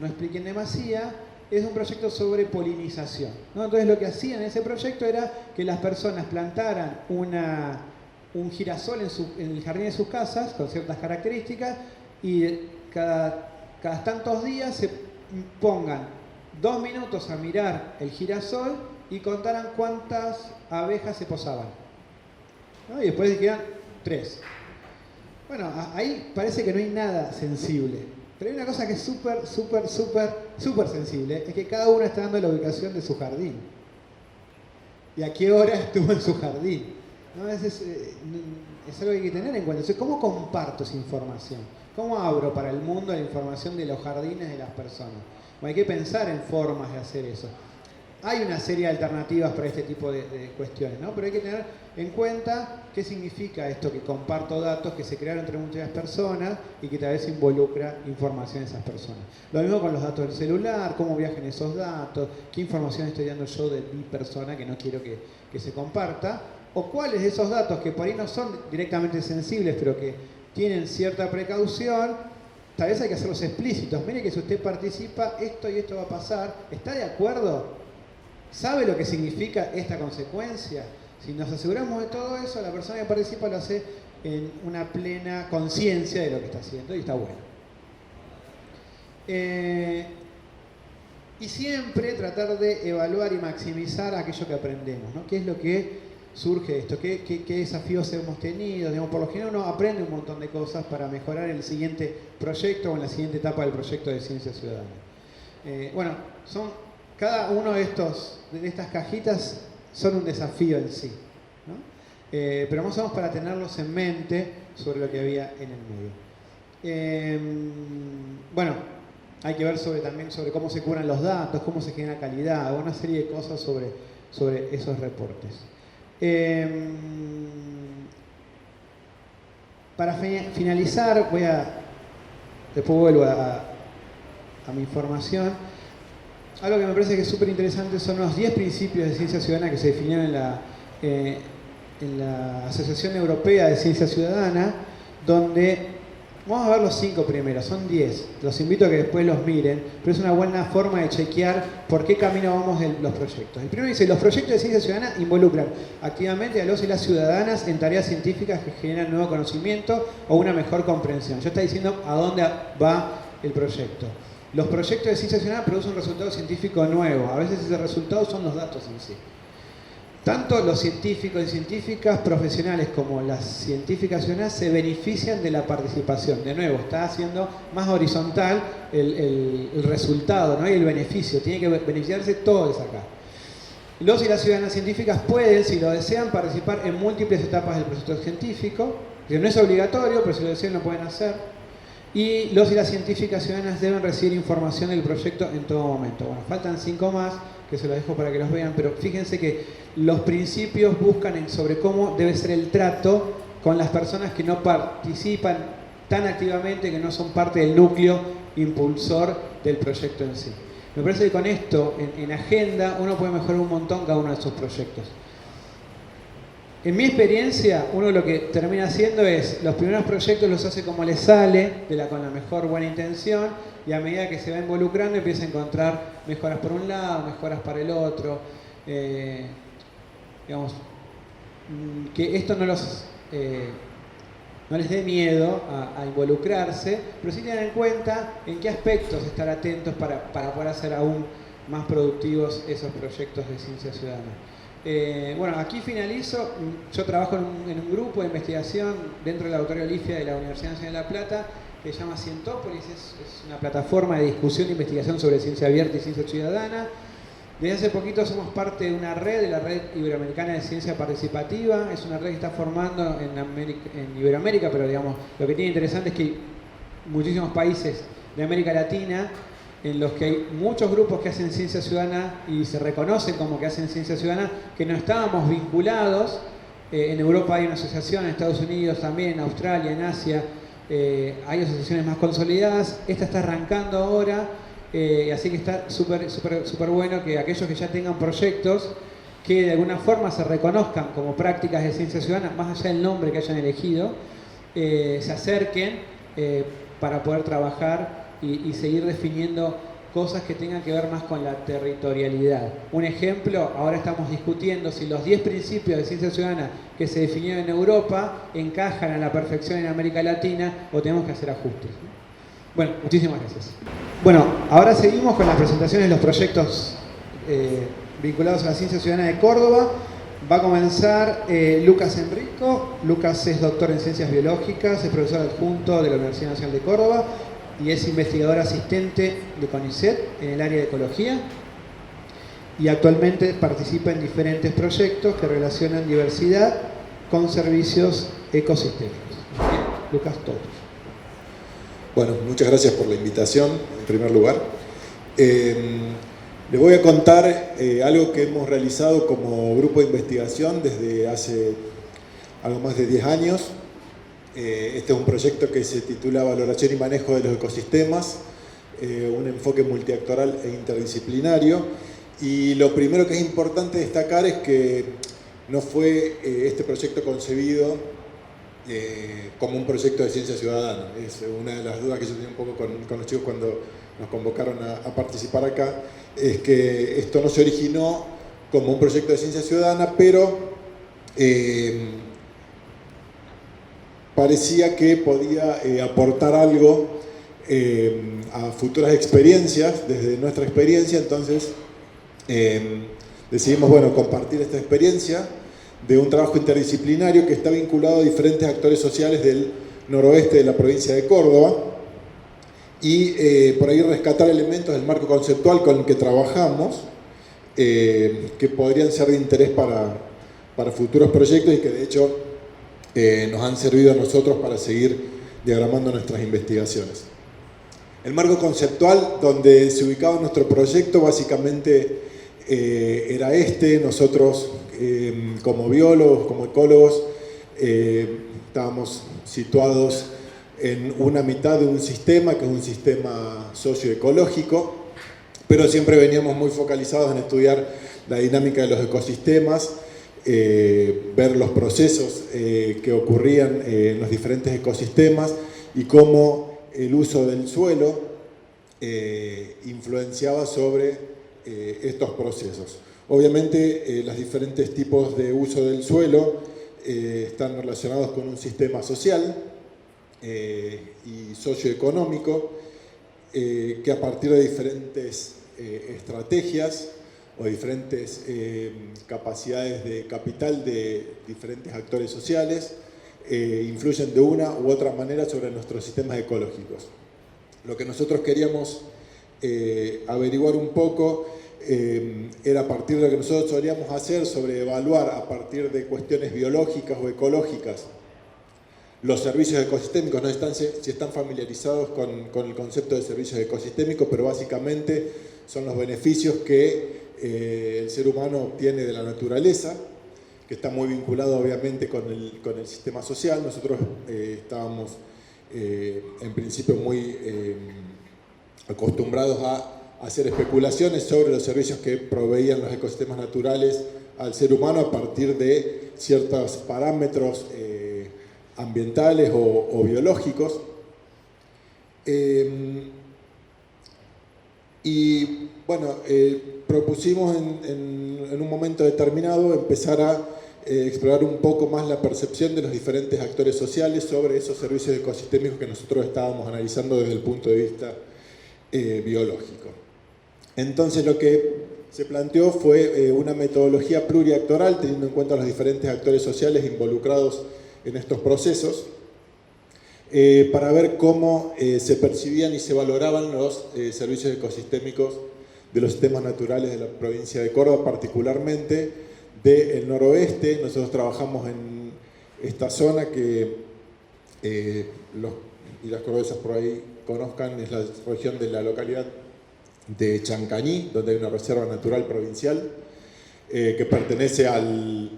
expliqué en demasía es un proyecto sobre polinización, ¿no? Entonces lo que hacían en ese proyecto era que las personas plantaran un girasol en el jardín de sus casas con ciertas características y cada tantos días se pongan 2 minutos a mirar el girasol y contaran cuántas abejas se posaban, ¿no? Y después dijeran 3. Bueno, ahí parece que no hay nada sensible, pero hay una cosa que es súper sensible, es que cada uno está dando la ubicación de su jardín y a qué hora estuvo en su jardín, ¿no? Es algo que hay que tener en cuenta. Entonces, ¿cómo comparto esa información? ¿Cómo abro para el mundo la información de los jardines de las personas? Bueno, hay que pensar en formas de hacer eso. Hay una serie de alternativas para este tipo de cuestiones, ¿no? Pero hay que tener en cuenta qué significa esto, que comparto datos que se crearon entre muchas personas y que tal vez involucra información de esas personas. Lo mismo con los datos del celular, cómo viajan esos datos, qué información estoy dando yo de mi persona que no quiero que se comparta, o cuáles de esos datos que por ahí no son directamente sensibles, pero que tienen cierta precaución, tal vez hay que hacerlos explícitos. Mire que si usted participa, esto y esto va a pasar. ¿Está de acuerdo? ¿Sabe lo que significa esta consecuencia? Si nos aseguramos de todo eso, la persona que participa lo hace en una plena conciencia de lo que está haciendo y está bueno. Y siempre tratar de evaluar y maximizar aquello que aprendemos, ¿no? ¿Qué es lo que surge de esto? ¿Qué desafíos hemos tenido? Digamos, por lo general uno aprende un montón de cosas para mejorar el siguiente proyecto o en la siguiente etapa del proyecto de ciencia ciudadana. Bueno, cada uno de estas cajitas son un desafío en sí, ¿no? Pero más o menos para tenerlos en mente sobre lo que había en el medio. Bueno, hay que ver también sobre cómo se curan los datos, cómo se genera calidad, una serie de cosas sobre esos reportes. Para finalizar, después vuelvo a mi información. Algo que me parece que es súper interesante son los 10 principios de ciencia ciudadana que se definieron en la Asociación Europea de Ciencia Ciudadana, donde vamos a ver los 5 primeros, son 10. Los invito a que después los miren, pero es una buena forma de chequear por qué camino vamos en los proyectos. El primero dice, los proyectos de ciencia ciudadana involucran activamente a los y las ciudadanas en tareas científicas que generan nuevo conocimiento o una mejor comprensión. Ya está diciendo a dónde va el proyecto. Los proyectos de ciencia ciudadana producen un resultado científico nuevo. A veces ese resultado son los datos en sí. Tanto los científicos y científicas profesionales como las científicas ciudadanas se benefician de la participación. De nuevo, está haciendo más horizontal el resultado, ¿no? Y el beneficio. Tiene que beneficiarse todos acá. Los y las ciudadanas científicas pueden, si lo desean, participar en múltiples etapas del proceso científico. No es obligatorio, pero si lo desean lo pueden hacer. Y los y las científicas ciudadanas deben recibir información del proyecto en todo momento. Bueno, faltan 5 más, que se los dejo para que los vean, pero fíjense que los principios buscan sobre cómo debe ser el trato con las personas que no participan tan activamente, que no son parte del núcleo impulsor del proyecto en sí. Me parece que con esto, en agenda, uno puede mejorar un montón cada uno de sus proyectos. En mi experiencia, uno lo que termina haciendo es, los primeros proyectos los hace como le sale, con la mejor buena intención, y a medida que se va involucrando empieza a encontrar mejoras por un lado, mejoras para el otro. Digamos, que esto no les dé miedo a involucrarse, pero sí tengan en cuenta en qué aspectos estar atentos para poder hacer aún más productivos esos proyectos de ciencia ciudadana. Bueno, aquí finalizo. Yo trabajo en un grupo de investigación dentro del laboratorio LIFIA de la Universidad Nacional de La Plata, que se llama Cientópolis. Es una plataforma de discusión e investigación sobre ciencia abierta y ciencia ciudadana. Desde hace poquito somos parte de una red, de la Red Iberoamericana de Ciencia Participativa. Es una red que está formando en Iberoamérica, pero digamos, lo que tiene interesante es que hay muchísimos países de América Latina en los que hay muchos grupos que hacen ciencia ciudadana y se reconocen como que hacen ciencia ciudadana, que no estábamos vinculados. En Europa hay una asociación, en Estados Unidos también, en Australia, en Asia, hay asociaciones más consolidadas. Esta está arrancando ahora. Así que está súper bueno que aquellos que ya tengan proyectos que de alguna forma se reconozcan como prácticas de ciencia ciudadana, más allá del nombre que hayan elegido, se acerquen para poder trabajar y seguir definiendo cosas que tengan que ver más con la territorialidad. Un ejemplo, ahora estamos discutiendo si los 10 principios de ciencia ciudadana que se definieron en Europa encajan a la perfección en América Latina o tenemos que hacer ajustes, ¿no? Bueno, muchísimas gracias. Bueno, ahora seguimos con las presentaciones de los proyectos vinculados a la ciencia ciudadana de Córdoba. Va a comenzar Lucas Enrico. Lucas es doctor en ciencias biológicas, es profesor adjunto de la Universidad Nacional de Córdoba y es investigador asistente de CONICET en el área de ecología. Y actualmente participa en diferentes proyectos que relacionan diversidad con servicios ecosistémicos. Bien, Lucas, todo. Bueno, muchas gracias por la invitación, en primer lugar. Les voy a contar algo que hemos realizado como grupo de investigación desde hace algo más de 10 años. Este es un proyecto que se titula Valoración y Manejo de los Ecosistemas, un enfoque multiactoral e interdisciplinario. Y lo primero que es importante destacar es que no fue este proyecto concebido como un proyecto de ciencia ciudadana. Es una de las dudas que yo tenía un poco con los chicos cuando nos convocaron a participar acá, es que esto no se originó como un proyecto de ciencia ciudadana, pero parecía que podía aportar algo a futuras experiencias, desde nuestra experiencia. Entonces decidimos, bueno, compartir esta experiencia de un trabajo interdisciplinario que está vinculado a diferentes actores sociales del noroeste de la provincia de Córdoba y por ahí rescatar elementos del marco conceptual con el que trabajamos que podrían ser de interés para futuros proyectos y que de hecho nos han servido a nosotros para seguir diagramando nuestras investigaciones. El marco conceptual donde se ubicaba nuestro proyecto básicamente era nosotros como biólogos, como ecólogos, estábamos situados en una mitad de un sistema que es un sistema socioecológico, pero siempre veníamos muy focalizados en estudiar la dinámica de los ecosistemas, ver los procesos que ocurrían en los diferentes ecosistemas y cómo el uso del suelo influenciaba sobre estos procesos. Obviamente los diferentes tipos de uso del suelo están relacionados con un sistema social y socioeconómico que a partir de diferentes estrategias o diferentes capacidades de capital de diferentes actores sociales influyen de una u otra manera sobre nuestros sistemas ecológicos. Lo que nosotros queríamos averiguar un poco era a partir de lo que nosotros solíamos hacer sobre evaluar a partir de cuestiones biológicas o ecológicas los servicios ecosistémicos. No están, si están familiarizados con el concepto de servicios ecosistémicos, pero básicamente son los beneficios que el ser humano obtiene de la naturaleza, que está muy vinculado obviamente con el sistema social. Nosotros estábamos en principio muy acostumbrados a hacer especulaciones sobre los servicios que proveían los ecosistemas naturales al ser humano a partir de ciertos parámetros ambientales o biológicos. Y bueno, propusimos en un momento determinado empezar a explorar un poco más la percepción de los diferentes actores sociales sobre esos servicios ecosistémicos que nosotros estábamos analizando desde el punto de vista biológico. Entonces lo que se planteó fue una metodología pluriactoral teniendo en cuenta los diferentes actores sociales involucrados en estos procesos para ver cómo se percibían y se valoraban los servicios ecosistémicos de los sistemas naturales de la provincia de Córdoba, particularmente del noroeste. Nosotros trabajamos en esta zona que los y las cordobesas por ahí conozcan, es la región de la localidad de Chancaní, donde hay una reserva natural provincial que pertenece al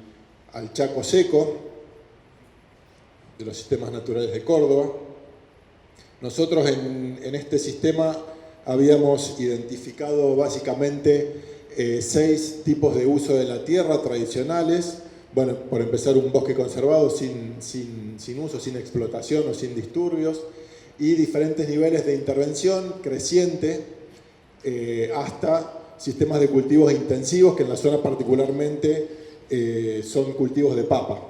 Chaco Seco, de los sistemas naturales de Córdoba. Nosotros en este sistema habíamos identificado básicamente 6 tipos de uso de la tierra tradicionales. Bueno, por empezar, un bosque conservado sin uso, sin explotación o sin disturbios, y diferentes niveles de intervención creciente hasta sistemas de cultivos intensivos, que en la zona particularmente son cultivos de papa.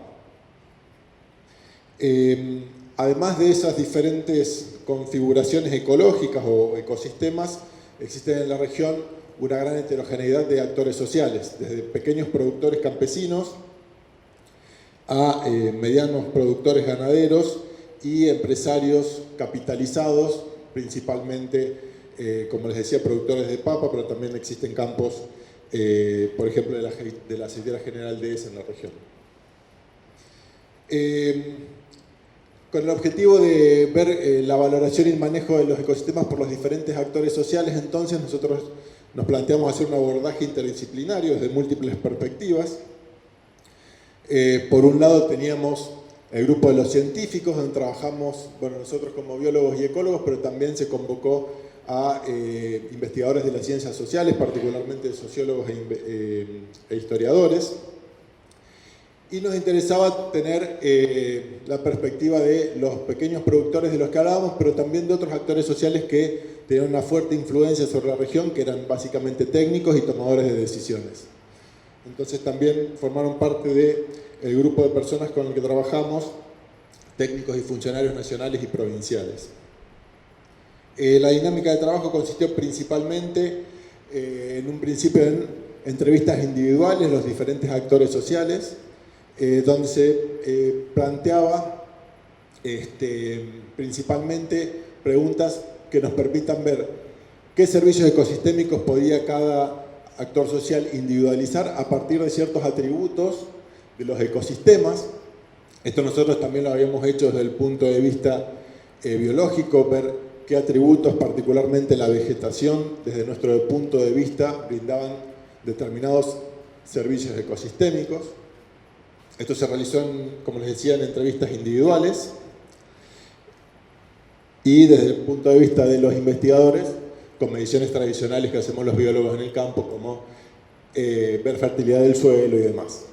Además de esas diferentes configuraciones ecológicas o ecosistemas, existen en la región una gran heterogeneidad de actores sociales, desde pequeños productores campesinos a medianos productores ganaderos y empresarios capitalizados, principalmente, como les decía, productores de papa, pero también existen campos, por ejemplo, de la aceitera General Dehesa en la región. Con el objetivo de ver la valoración y el manejo de los ecosistemas por los diferentes actores sociales, entonces nosotros nos planteamos hacer un abordaje interdisciplinario desde múltiples perspectivas. Por un lado teníamos el grupo de los científicos, donde trabajamos, bueno, nosotros como biólogos y ecólogos, pero también se convocó a investigadores de las ciencias sociales, particularmente sociólogos e historiadores. Y nos interesaba tener la perspectiva de los pequeños productores de los que hablábamos, pero también de otros actores sociales que tenían una fuerte influencia sobre la región, que eran básicamente técnicos y tomadores de decisiones. Entonces también formaron parte del grupo de personas con el que trabajamos, técnicos y funcionarios nacionales y provinciales. La dinámica de trabajo consistió principalmente, en un principio, en entrevistas individuales, los diferentes actores sociales, donde se planteaba principalmente preguntas que nos permitan ver qué servicios ecosistémicos podía cada actor social individualizar a partir de ciertos atributos de los ecosistemas. Esto nosotros también lo habíamos hecho desde el punto de vista biológico, ver qué atributos, particularmente la vegetación, desde nuestro punto de vista, brindaban determinados servicios ecosistémicos. Esto se realizó, como les decía, en entrevistas individuales, y desde el punto de vista de los investigadores, con mediciones tradicionales que hacemos los biólogos en el campo, como ver fertilidad del suelo y demás.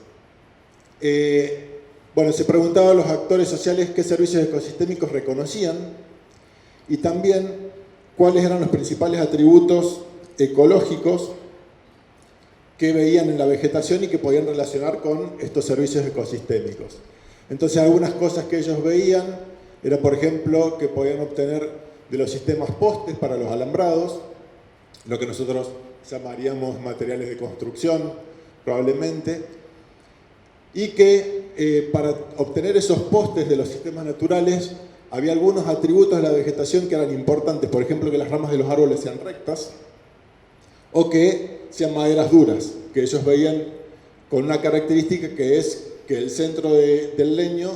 Bueno, se preguntaba a los actores sociales qué servicios ecosistémicos reconocían y también cuáles eran los principales atributos ecológicos que veían en la vegetación y que podían relacionar con estos servicios ecosistémicos. Entonces, algunas cosas que ellos veían era, por ejemplo, que podían obtener de los sistemas postes para los alambrados, lo que nosotros llamaríamos materiales de construcción, probablemente, y que para obtener esos postes de los sistemas naturales había algunos atributos de la vegetación que eran importantes, por ejemplo, que las ramas de los árboles sean rectas o que sean maderas duras, que ellos veían con una característica que es que el centro del leño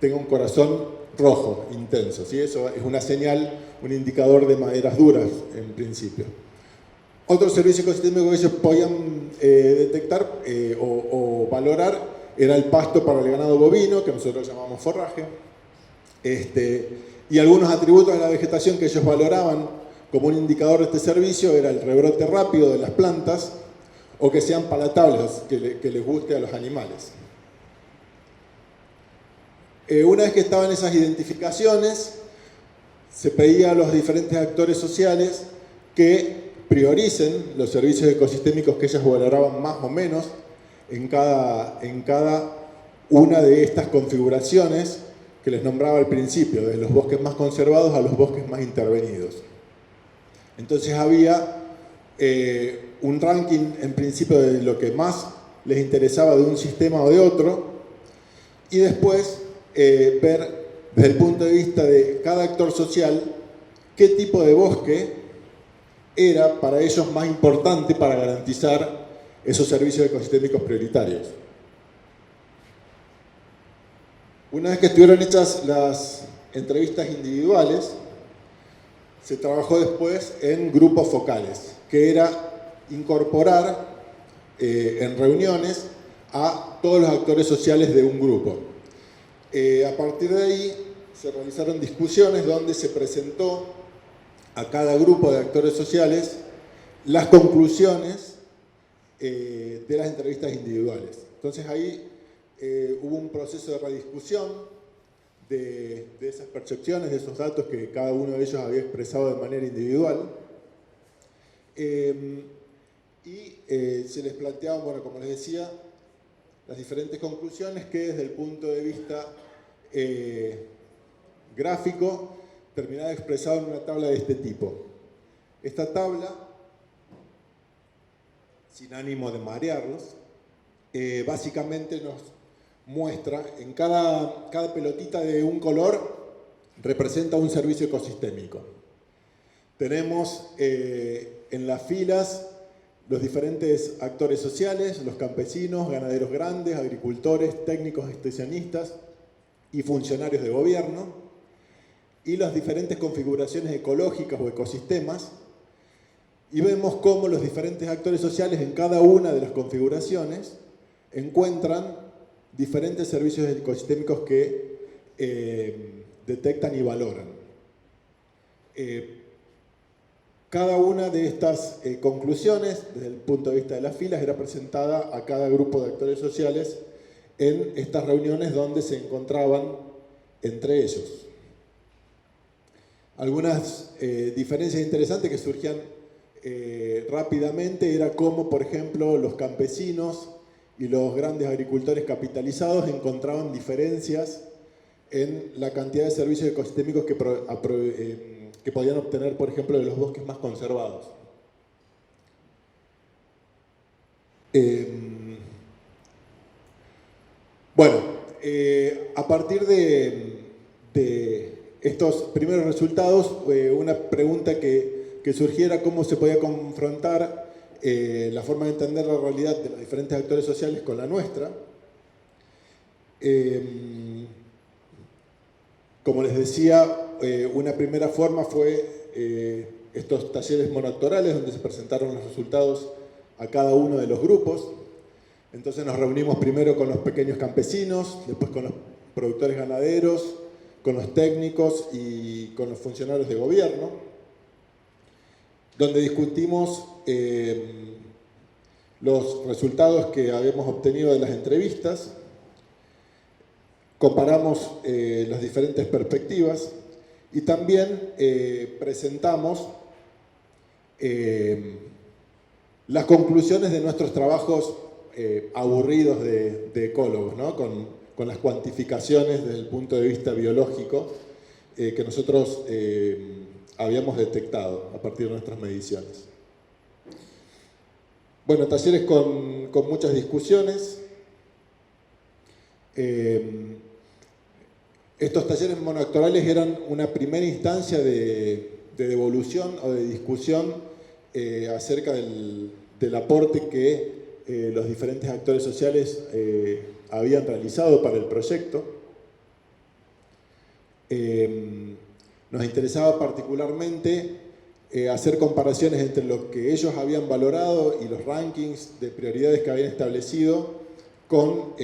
tenga un corazón rojo, intenso, ¿sí? Eso es una señal, un indicador de maderas duras en principio. Otro servicio ecosistémico que ellos podían detectar o valorar era el pasto para el ganado bovino, que nosotros llamamos forraje, y algunos atributos de la vegetación que ellos valoraban como un indicador de este servicio era el rebrote rápido de las plantas o que sean palatables, que les guste a los animales. Una vez que estaban esas identificaciones, se pedía a los diferentes actores sociales que prioricen los servicios ecosistémicos que ellos valoraban más o menos en cada una de estas configuraciones que les nombraba al principio, desde los bosques más conservados a los bosques más intervenidos. Entonces había un ranking en principio de lo que más les interesaba de un sistema o de otro, y después ver desde el punto de vista de cada actor social qué tipo de bosque era para ellos más importante para garantizar esos servicios ecosistémicos prioritarios. Una vez que estuvieron hechas las entrevistas individuales, se trabajó después en grupos focales, que era incorporar en reuniones a todos los actores sociales de un grupo. A partir de ahí se realizaron discusiones donde se presentó a cada grupo de actores sociales las conclusiones de las entrevistas individuales. Entonces ahí hubo un proceso de rediscusión de esas percepciones, de esos datos que cada uno de ellos había expresado de manera individual. Se les planteaban, bueno, como les decía, las diferentes conclusiones que desde el punto de vista gráfico terminaba expresado en una tabla de este tipo. Esta tabla, sin ánimo de marearlos, básicamente nos muestra en cada pelotita de un color representa un servicio ecosistémico. Tenemos en las filas los diferentes actores sociales, los campesinos, ganaderos grandes, agricultores, técnicos, extensionistas y funcionarios de gobierno, y las diferentes configuraciones ecológicas o ecosistemas, y vemos cómo los diferentes actores sociales en cada una de las configuraciones encuentran diferentes servicios ecosistémicos que detectan y valoran. Cada una de estas conclusiones, desde el punto de vista de las filas, era presentada a cada grupo de actores sociales en estas reuniones donde se encontraban entre ellos. Algunas diferencias interesantes que surgían rápidamente era cómo, por ejemplo, los campesinos y los grandes agricultores capitalizados encontraban diferencias en la cantidad de servicios ecosistémicos que podían obtener, por ejemplo, de los bosques más conservados. A partir de estos primeros resultados, una pregunta que surgiera cómo se podía confrontar la forma de entender la realidad de los diferentes actores sociales con la nuestra. Como les decía, una primera forma fue estos talleres monoactorales donde se presentaron los resultados a cada uno de los grupos. Entonces nos reunimos primero con los pequeños campesinos, después con los productores ganaderos, con los técnicos y con los funcionarios de gobierno, donde discutimos los resultados que habíamos obtenido de las entrevistas, comparamos las diferentes perspectivas y también presentamos las conclusiones de nuestros trabajos aburridos de ecólogos, ¿no? Con las cuantificaciones desde el punto de vista biológico que nosotros habíamos detectado a partir de nuestras mediciones. Bueno, talleres con muchas discusiones. Estos talleres monoactorales eran una primera instancia de devolución o de discusión acerca del aporte que los diferentes actores sociales habían realizado para el proyecto. Nos interesaba particularmente hacer comparaciones entre lo que ellos habían valorado y los rankings de prioridades que habían establecido con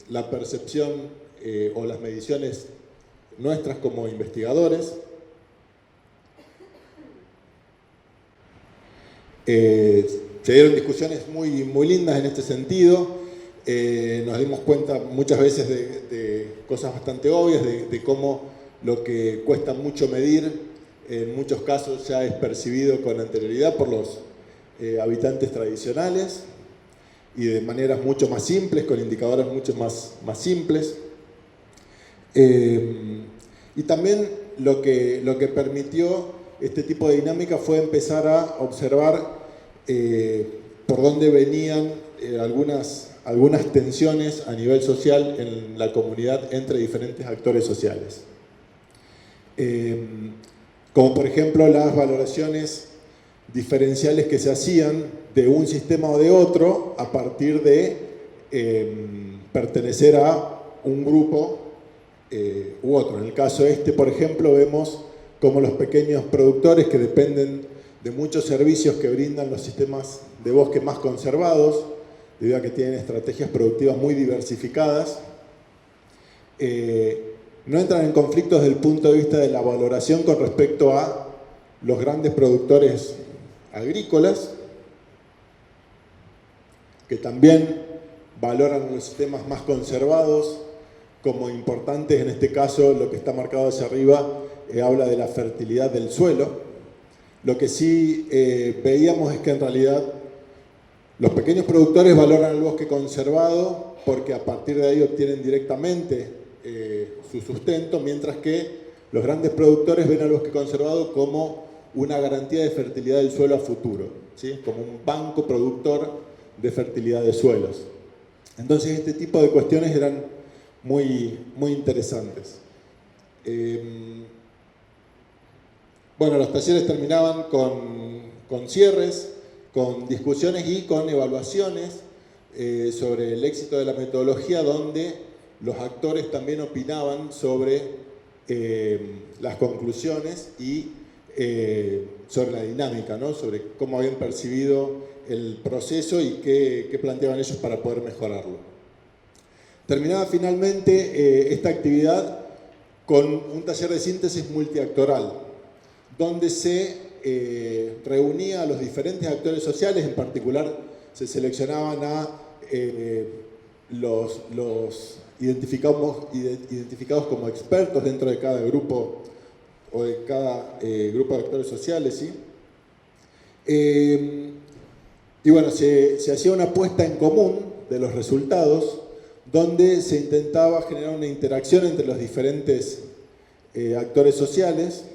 la percepción o las mediciones nuestras como investigadores. Se dieron discusiones muy lindas en este sentido. Nos dimos cuenta muchas veces de cosas bastante obvias, de cómo lo que cuesta mucho medir en muchos casos ya es percibido con anterioridad por los habitantes tradicionales y de maneras mucho más simples, con indicadores mucho más simples. Y también lo que permitió este tipo de dinámica fue empezar a observar por dónde venían algunas tensiones a nivel social en la comunidad entre diferentes actores sociales. Como por ejemplo las valoraciones diferenciales que se hacían de un sistema o de otro a partir de pertenecer a un grupo u otro. En el caso por ejemplo, vemos cómo los pequeños productores que dependen de muchos servicios que brindan los sistemas de bosque más conservados, debido a que tienen estrategias productivas muy diversificadas, no entran en conflictos desde el punto de vista de la valoración con respecto a los grandes productores agrícolas, que también valoran los sistemas más conservados como importantes. En este caso, lo que está marcado hacia arriba habla de la fertilidad del suelo. Lo que sí veíamos es que en realidad los pequeños productores valoran el bosque conservado porque a partir de ahí obtienen directamente su sustento, mientras que los grandes productores ven al bosque conservado como una garantía de fertilidad del suelo a futuro, ¿sí? Como un banco productor de fertilidad de suelos. Entonces este tipo de cuestiones eran muy interesantes. Bueno, los talleres terminaban con cierres, con discusiones y con evaluaciones sobre el éxito de la metodología, donde los actores también opinaban sobre las conclusiones y sobre la dinámica, ¿no? Sobre cómo habían percibido el proceso y qué planteaban ellos para poder mejorarlo. Terminaba finalmente esta actividad con un taller de síntesis multiactoral, donde se reunía a los diferentes actores sociales. En particular se seleccionaban a los identificados como expertos dentro de cada grupo o de cada grupo de actores sociales, ¿sí? Y bueno, se hacía una puesta en común de los resultados, donde se intentaba generar una interacción entre los diferentes actores sociales,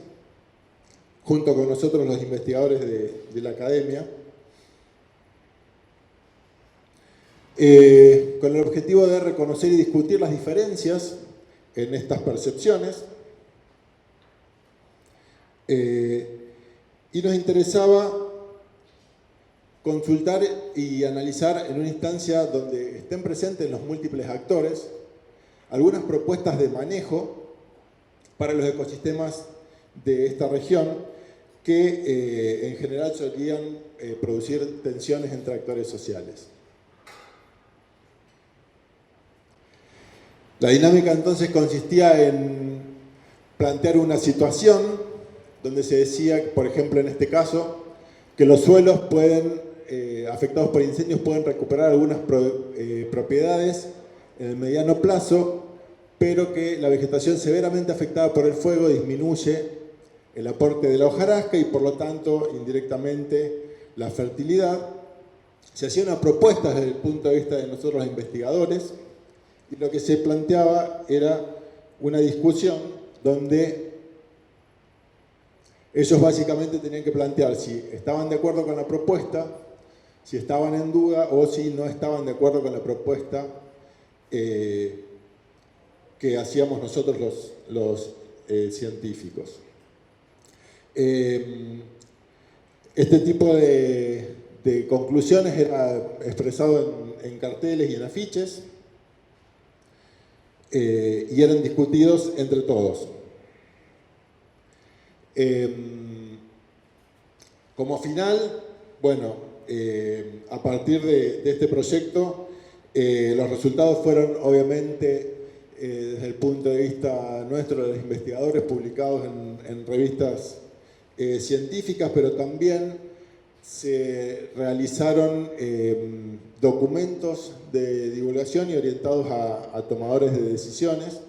junto con nosotros los investigadores de la academia, con el objetivo de reconocer y discutir las diferencias en estas percepciones. Y nos interesaba consultar y analizar en una instancia donde estén presentes los múltiples actores algunas propuestas de manejo para los ecosistemas de esta región que en general solían producir tensiones entre actores sociales. La dinámica entonces consistía en plantear una situación donde se decía, por ejemplo en este caso, que los suelos afectados por incendios pueden recuperar algunas propiedades en el mediano plazo, pero que la vegetación severamente afectada por el fuego disminuye el aporte de la hojarasca y por lo tanto indirectamente la fertilidad. Se hacía una propuesta desde el punto de vista de nosotros los investigadores, y lo que se planteaba era una discusión donde ellos básicamente tenían que plantear si estaban de acuerdo con la propuesta, si estaban en duda o si no estaban de acuerdo con la propuesta que hacíamos nosotros los científicos. Este tipo de conclusiones era expresado en carteles y en afiches y eran discutidos entre todos. Como final, bueno, a partir de este proyecto, los resultados fueron obviamente, desde el punto de vista nuestro, de los investigadores, publicados en revistas científicas, pero también se realizaron documentos de divulgación y orientados a tomadores de decisiones,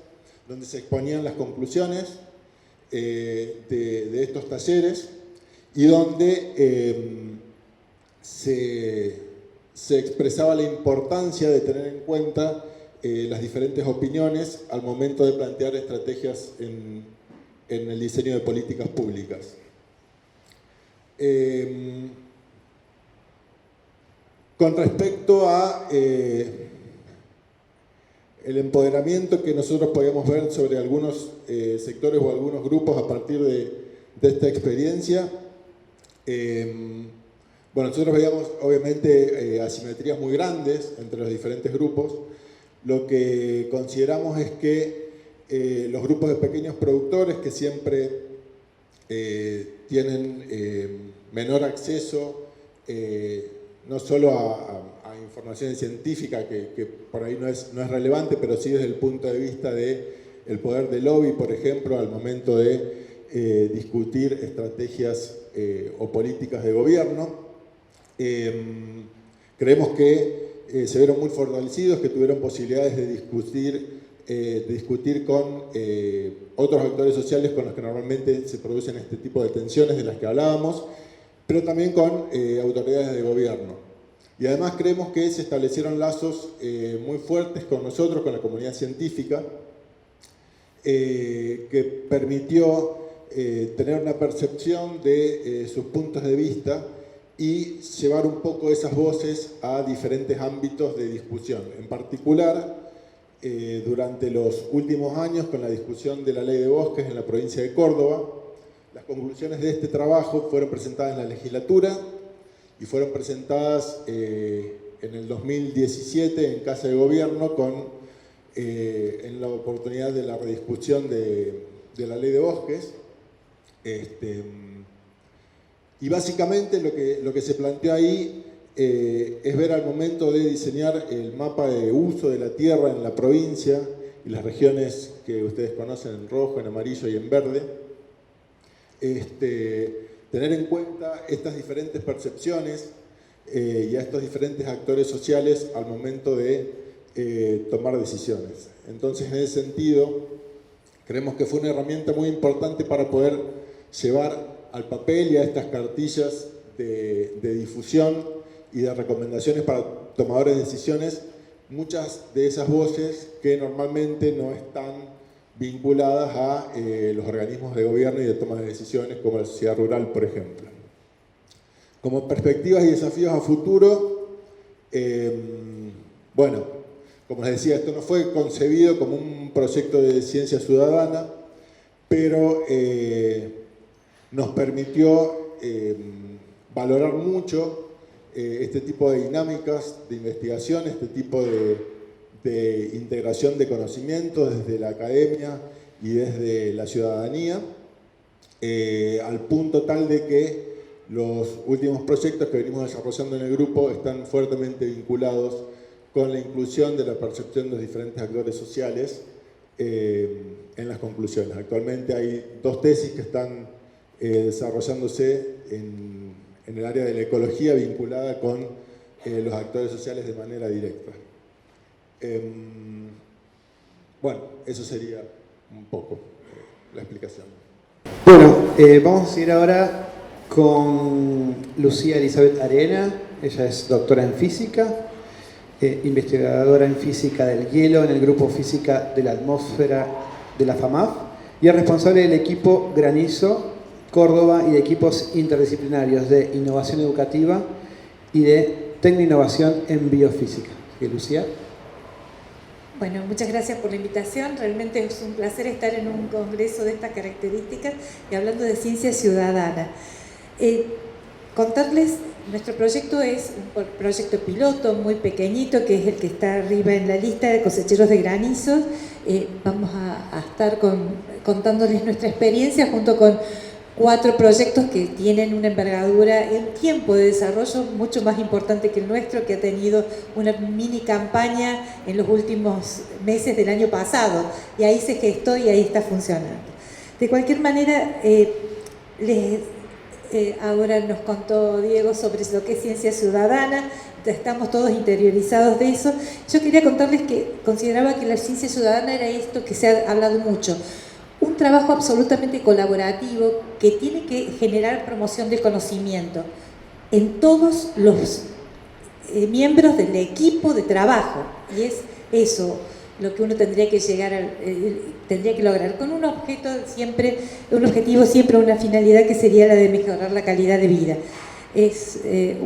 donde se exponían las conclusiones de estos talleres y donde se expresaba la importancia de tener en cuenta las diferentes opiniones al momento de plantear estrategias en el diseño de políticas públicas. Con respecto a el empoderamiento que nosotros podíamos ver sobre algunos sectores o algunos grupos a partir de esta experiencia, bueno, nosotros veíamos obviamente asimetrías muy grandes entre los diferentes grupos. Lo que consideramos es que los grupos de pequeños productores que siempre tienen menor acceso no solo a información científica, que por ahí no es relevante, pero sí desde el punto de vista del poder de lobby, por ejemplo, al momento de discutir estrategias o políticas de gobierno. Creemos que se vieron muy fortalecidos, que tuvieron posibilidades de discutir con otros actores sociales con los que normalmente se producen este tipo de tensiones de las que hablábamos, pero también con autoridades de gobierno. Y además creemos que se establecieron lazos muy fuertes con nosotros, con la comunidad científica, que permitió tener una percepción de sus puntos de vista y llevar un poco esas voces a diferentes ámbitos de discusión. En particular, durante los últimos años, con la discusión de la Ley de Bosques en la provincia de Córdoba, las conclusiones de este trabajo fueron presentadas en la legislatura y fueron presentadas en el 2017 en Casa de Gobierno en la oportunidad de la rediscusión de la Ley de Bosques. Y básicamente lo que se planteó ahí es ver al momento de diseñar el mapa de uso de la tierra en la provincia y las regiones que ustedes conocen en rojo, en amarillo y en verde, tener en cuenta estas diferentes percepciones y a estos diferentes actores sociales al momento de tomar decisiones. Entonces, en ese sentido, creemos que fue una herramienta muy importante para poder llevar al papel y a estas cartillas de difusión y de recomendaciones para tomadores de decisiones, muchas de esas voces que normalmente no están vinculadas a los organismos de gobierno y de toma de decisiones, como la sociedad rural, por ejemplo. Como perspectivas y desafíos a futuro, bueno, como les decía, esto no fue concebido como un proyecto de ciencia ciudadana, pero nos permitió valorar mucho este tipo de dinámicas de investigación, este tipo de integración de conocimientos desde la academia y desde la ciudadanía, al punto tal de que los últimos proyectos que venimos desarrollando en el grupo están fuertemente vinculados con la inclusión de la percepción de los diferentes actores sociales en las conclusiones. Actualmente hay 2 tesis que están desarrollándose en el área de la ecología vinculada con los actores sociales de manera directa. Bueno, eso sería un poco la explicación. Bueno, vamos a seguir ahora con Lucía Elizabeth Arena. Ella es doctora en física, investigadora en física del hielo en el grupo Física de la Atmósfera de la FAMAF y es responsable del equipo Granizo Córdoba y de equipos interdisciplinarios de innovación educativa y de tecnoinnovación en biofísica. Lucía. Bueno, muchas gracias por la invitación. Realmente es un placer estar en un congreso de estas características y hablando de ciencia ciudadana. Contarles, nuestro proyecto es un proyecto piloto muy pequeñito, que es el que está arriba en la lista de cosecheros de granizos. Vamos a estar contándoles nuestra experiencia junto con 4 proyectos que tienen una envergadura en tiempo de desarrollo mucho más importante que el nuestro, que ha tenido una mini campaña en los últimos meses del año pasado, y ahí se gestó y ahí está funcionando. De cualquier manera, ahora nos contó Diego sobre lo que es ciencia ciudadana, estamos todos interiorizados de eso. Yo quería contarles que consideraba que la ciencia ciudadana era esto que se ha hablado mucho, un trabajo absolutamente colaborativo que tiene que generar promoción del conocimiento en todos los miembros del equipo de trabajo, y es eso lo que uno tendría que tendría que lograr con un objetivo siempre, una finalidad que sería la de mejorar la calidad de vida. Es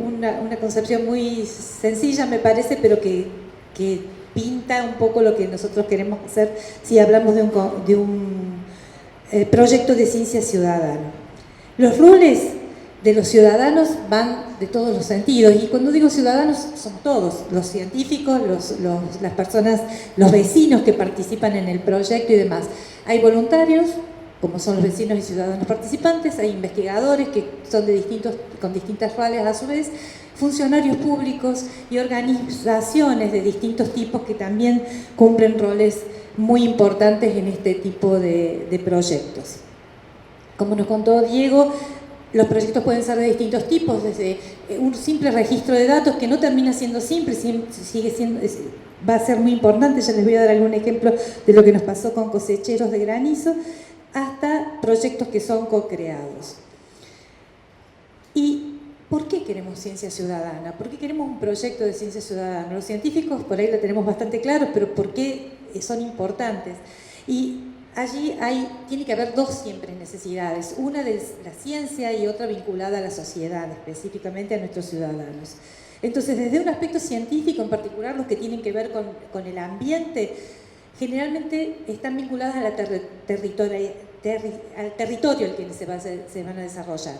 una concepción muy sencilla, me parece, pero que pinta un poco lo que nosotros queremos hacer si hablamos de un proyecto de ciencia ciudadana. Los roles de los ciudadanos van de todos los sentidos, y cuando digo ciudadanos son todos, los científicos, las personas, los vecinos que participan en el proyecto y demás. Hay voluntarios, como son los vecinos y ciudadanos participantes, hay investigadores que son con distintas roles a su vez, funcionarios públicos y organizaciones de distintos tipos que también cumplen roles muy importantes en este tipo de proyectos. Como nos contó Diego, los proyectos pueden ser de distintos tipos, desde un simple registro de datos que no termina siendo simple, va a ser muy importante, ya les voy a dar algún ejemplo de lo que nos pasó con cosecheros de granizo, hasta proyectos que son co-creados. ¿Y por qué queremos ciencia ciudadana? ¿Por qué queremos un proyecto de ciencia ciudadana? Los científicos por ahí lo tenemos bastante claro, pero ¿por qué son importantes? Y allí tiene que haber dos siempre necesidades, una de la ciencia y otra vinculada a la sociedad, específicamente a nuestros ciudadanos. Entonces, desde un aspecto científico, en particular los que tienen que ver con el ambiente, generalmente están vinculadas al territorio al que se van a desarrollar.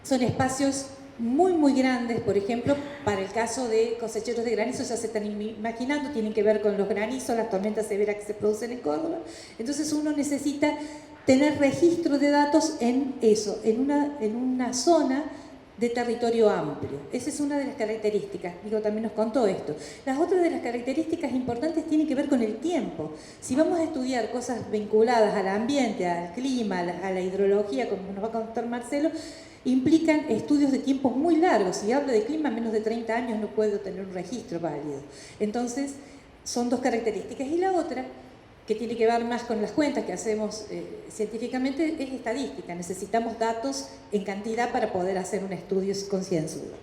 Son espacios muy, muy grandes, por ejemplo, para el caso de cosecheros de granizo, ya se están imaginando, tienen que ver con los granizos, las tormentas severas que se producen en Córdoba. Entonces uno necesita tener registro de datos en eso, en una zona de territorio amplio. Esa es una de las características, Diego también nos contó esto. Las otras de las características importantes tienen que ver con el tiempo. Si vamos a estudiar cosas vinculadas al ambiente, al clima, a la hidrología, como nos va a contar Marcelo, implican estudios de tiempos muy largos. Si hablo de clima, menos de 30 años no puedo tener un registro válido. Entonces, son dos características. Y la otra, que tiene que ver más con las cuentas que hacemos científicamente, es estadística. Necesitamos datos en cantidad para poder hacer un estudio concienzudo.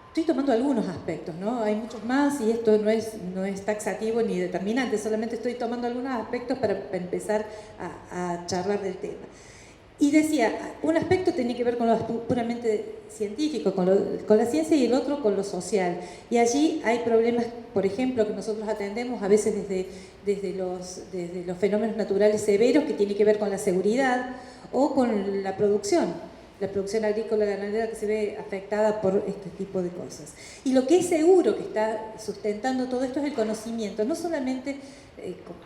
Estoy tomando algunos aspectos, ¿no? Hay muchos más y esto no es taxativo ni determinante, solamente estoy tomando algunos aspectos para empezar a charlar del tema. Y decía, un aspecto tenía que ver con lo puramente científico, con la ciencia, y el otro con lo social. Y allí hay problemas, por ejemplo, que nosotros atendemos a veces desde los fenómenos naturales severos, que tiene que ver con la seguridad o con la producción agrícola ganadera, que se ve afectada por este tipo de cosas. Y lo que es seguro que está sustentando todo esto es el conocimiento, no solamente,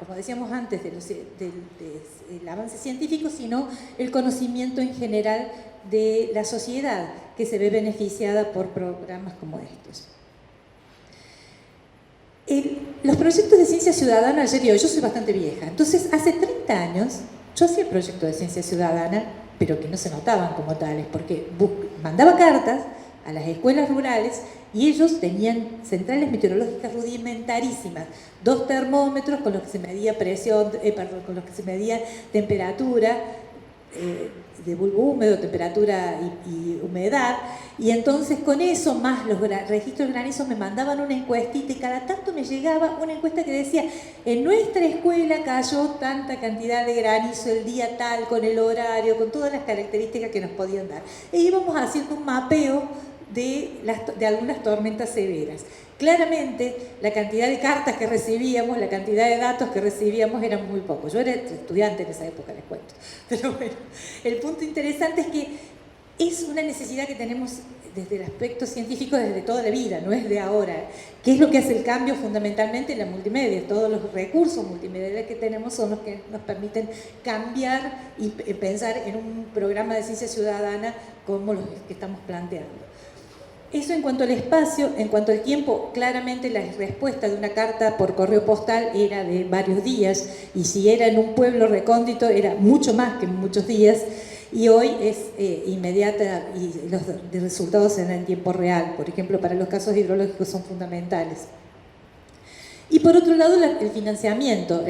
como decíamos antes, del avance científico, sino el conocimiento en general de la sociedad, que se ve beneficiada por programas como estos. Los proyectos de ciencia ciudadana, ayer y hoy, yo soy bastante vieja, entonces hace 30 años yo hacía proyectos de ciencia ciudadana, pero que no se notaban como tales, porque mandaba cartas a las escuelas rurales y ellos tenían centrales meteorológicas rudimentarísimas, 2 termómetros con los que se medía con los que se medía temperatura de bulbo húmedo, temperatura y humedad, y entonces con eso, más los registros de granizo, me mandaban una encuestita y cada tanto me llegaba una encuesta que decía: en nuestra escuela cayó tanta cantidad de granizo el día tal, con el horario, con todas las características que nos podían dar. E íbamos haciendo un mapeo de algunas tormentas severas. Claramente, la cantidad de cartas que recibíamos, la cantidad de datos que recibíamos eran muy pocos. Yo era estudiante en esa época, les cuento. Pero bueno, el punto interesante es que es una necesidad que tenemos desde el aspecto científico desde toda la vida, no es de ahora. ¿Qué es lo que hace el cambio fundamentalmente? La multimedia. Todos los recursos multimedia que tenemos son los que nos permiten cambiar y pensar en un programa de ciencia ciudadana como los que estamos planteando. Eso en cuanto al espacio. En cuanto al tiempo, claramente la respuesta de una carta por correo postal era de varios días, y si era en un pueblo recóndito era mucho más que muchos días, y hoy es inmediata y los resultados se dan en tiempo real. Por ejemplo, para los casos hidrológicos son fundamentales. Y por otro lado, el financiamiento.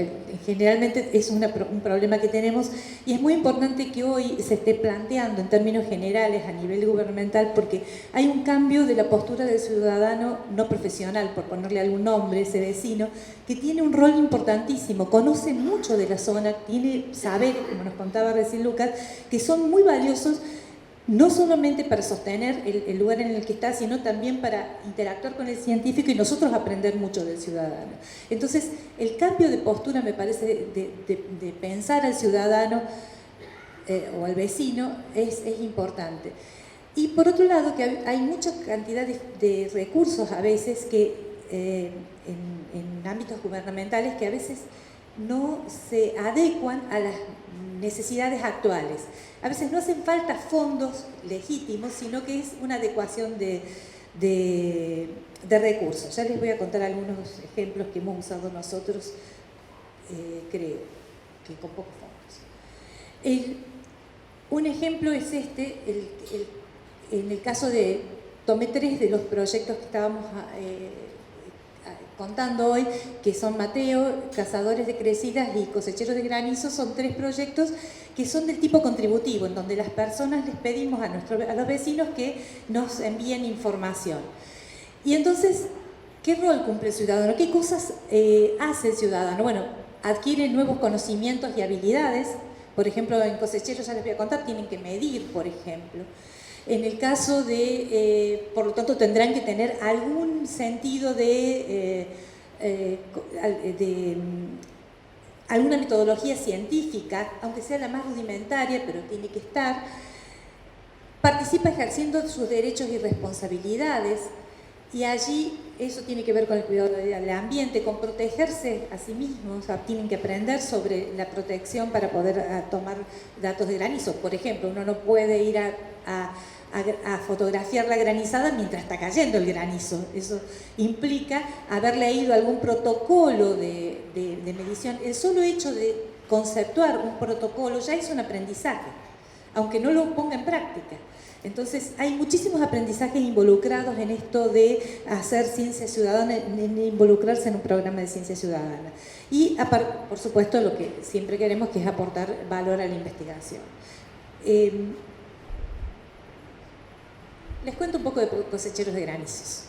Generalmente es un problema que tenemos, y es muy importante que hoy se esté planteando en términos generales a nivel gubernamental, porque hay un cambio de la postura del ciudadano no profesional, por ponerle algún nombre, ese vecino, que tiene un rol importantísimo, conoce mucho de la zona, tiene saberes, como nos contaba recién Lucas, que son muy valiosos, no solamente para sostener el lugar en el que está, sino también para interactuar con el científico y nosotros aprender mucho del ciudadano. Entonces, el cambio de postura, me parece, de pensar al ciudadano o al vecino es importante. Y por otro lado, que hay mucha cantidad de recursos a veces que en ámbitos gubernamentales que a veces no se adecuan a las necesidades actuales. A veces no hacen falta fondos legítimos, sino que es una adecuación de recursos. Ya les voy a contar algunos ejemplos que hemos usado nosotros, creo, que con pocos fondos. Un ejemplo es este, en el caso de, tomé 3 de los proyectos que estábamos contando hoy, que son Mateo, Cazadores de Crecidas y Cosecheros de Granizo. Son 3 proyectos que son del tipo contributivo, en donde las personas les pedimos a los vecinos que nos envíen información. Y entonces, ¿qué rol cumple el ciudadano? ¿Qué cosas hace el ciudadano? Bueno, adquiere nuevos conocimientos y habilidades. Por ejemplo, en Cosecheros, ya les voy a contar, tienen que medir, por ejemplo. En el caso de, por lo tanto, tendrán que tener algún sentido de alguna metodología científica, aunque sea la más rudimentaria, pero tiene que estar. Participa ejerciendo sus derechos y responsabilidades, y allí eso tiene que ver con el cuidado del ambiente, con protegerse a sí mismos. O sea, tienen que aprender sobre la protección para poder tomar datos de granizo. Por ejemplo, uno no puede ir a fotografiar la granizada mientras está cayendo el granizo. Eso implica haber leído algún protocolo de medición. El solo hecho de conceptuar un protocolo ya es un aprendizaje, aunque no lo ponga en práctica. Entonces, hay muchísimos aprendizajes involucrados en esto de hacer ciencia ciudadana, en involucrarse en un programa de ciencia ciudadana. Y, por supuesto, lo que siempre queremos, que es aportar valor a la investigación. Les cuento un poco de Cosecheros de Granizos,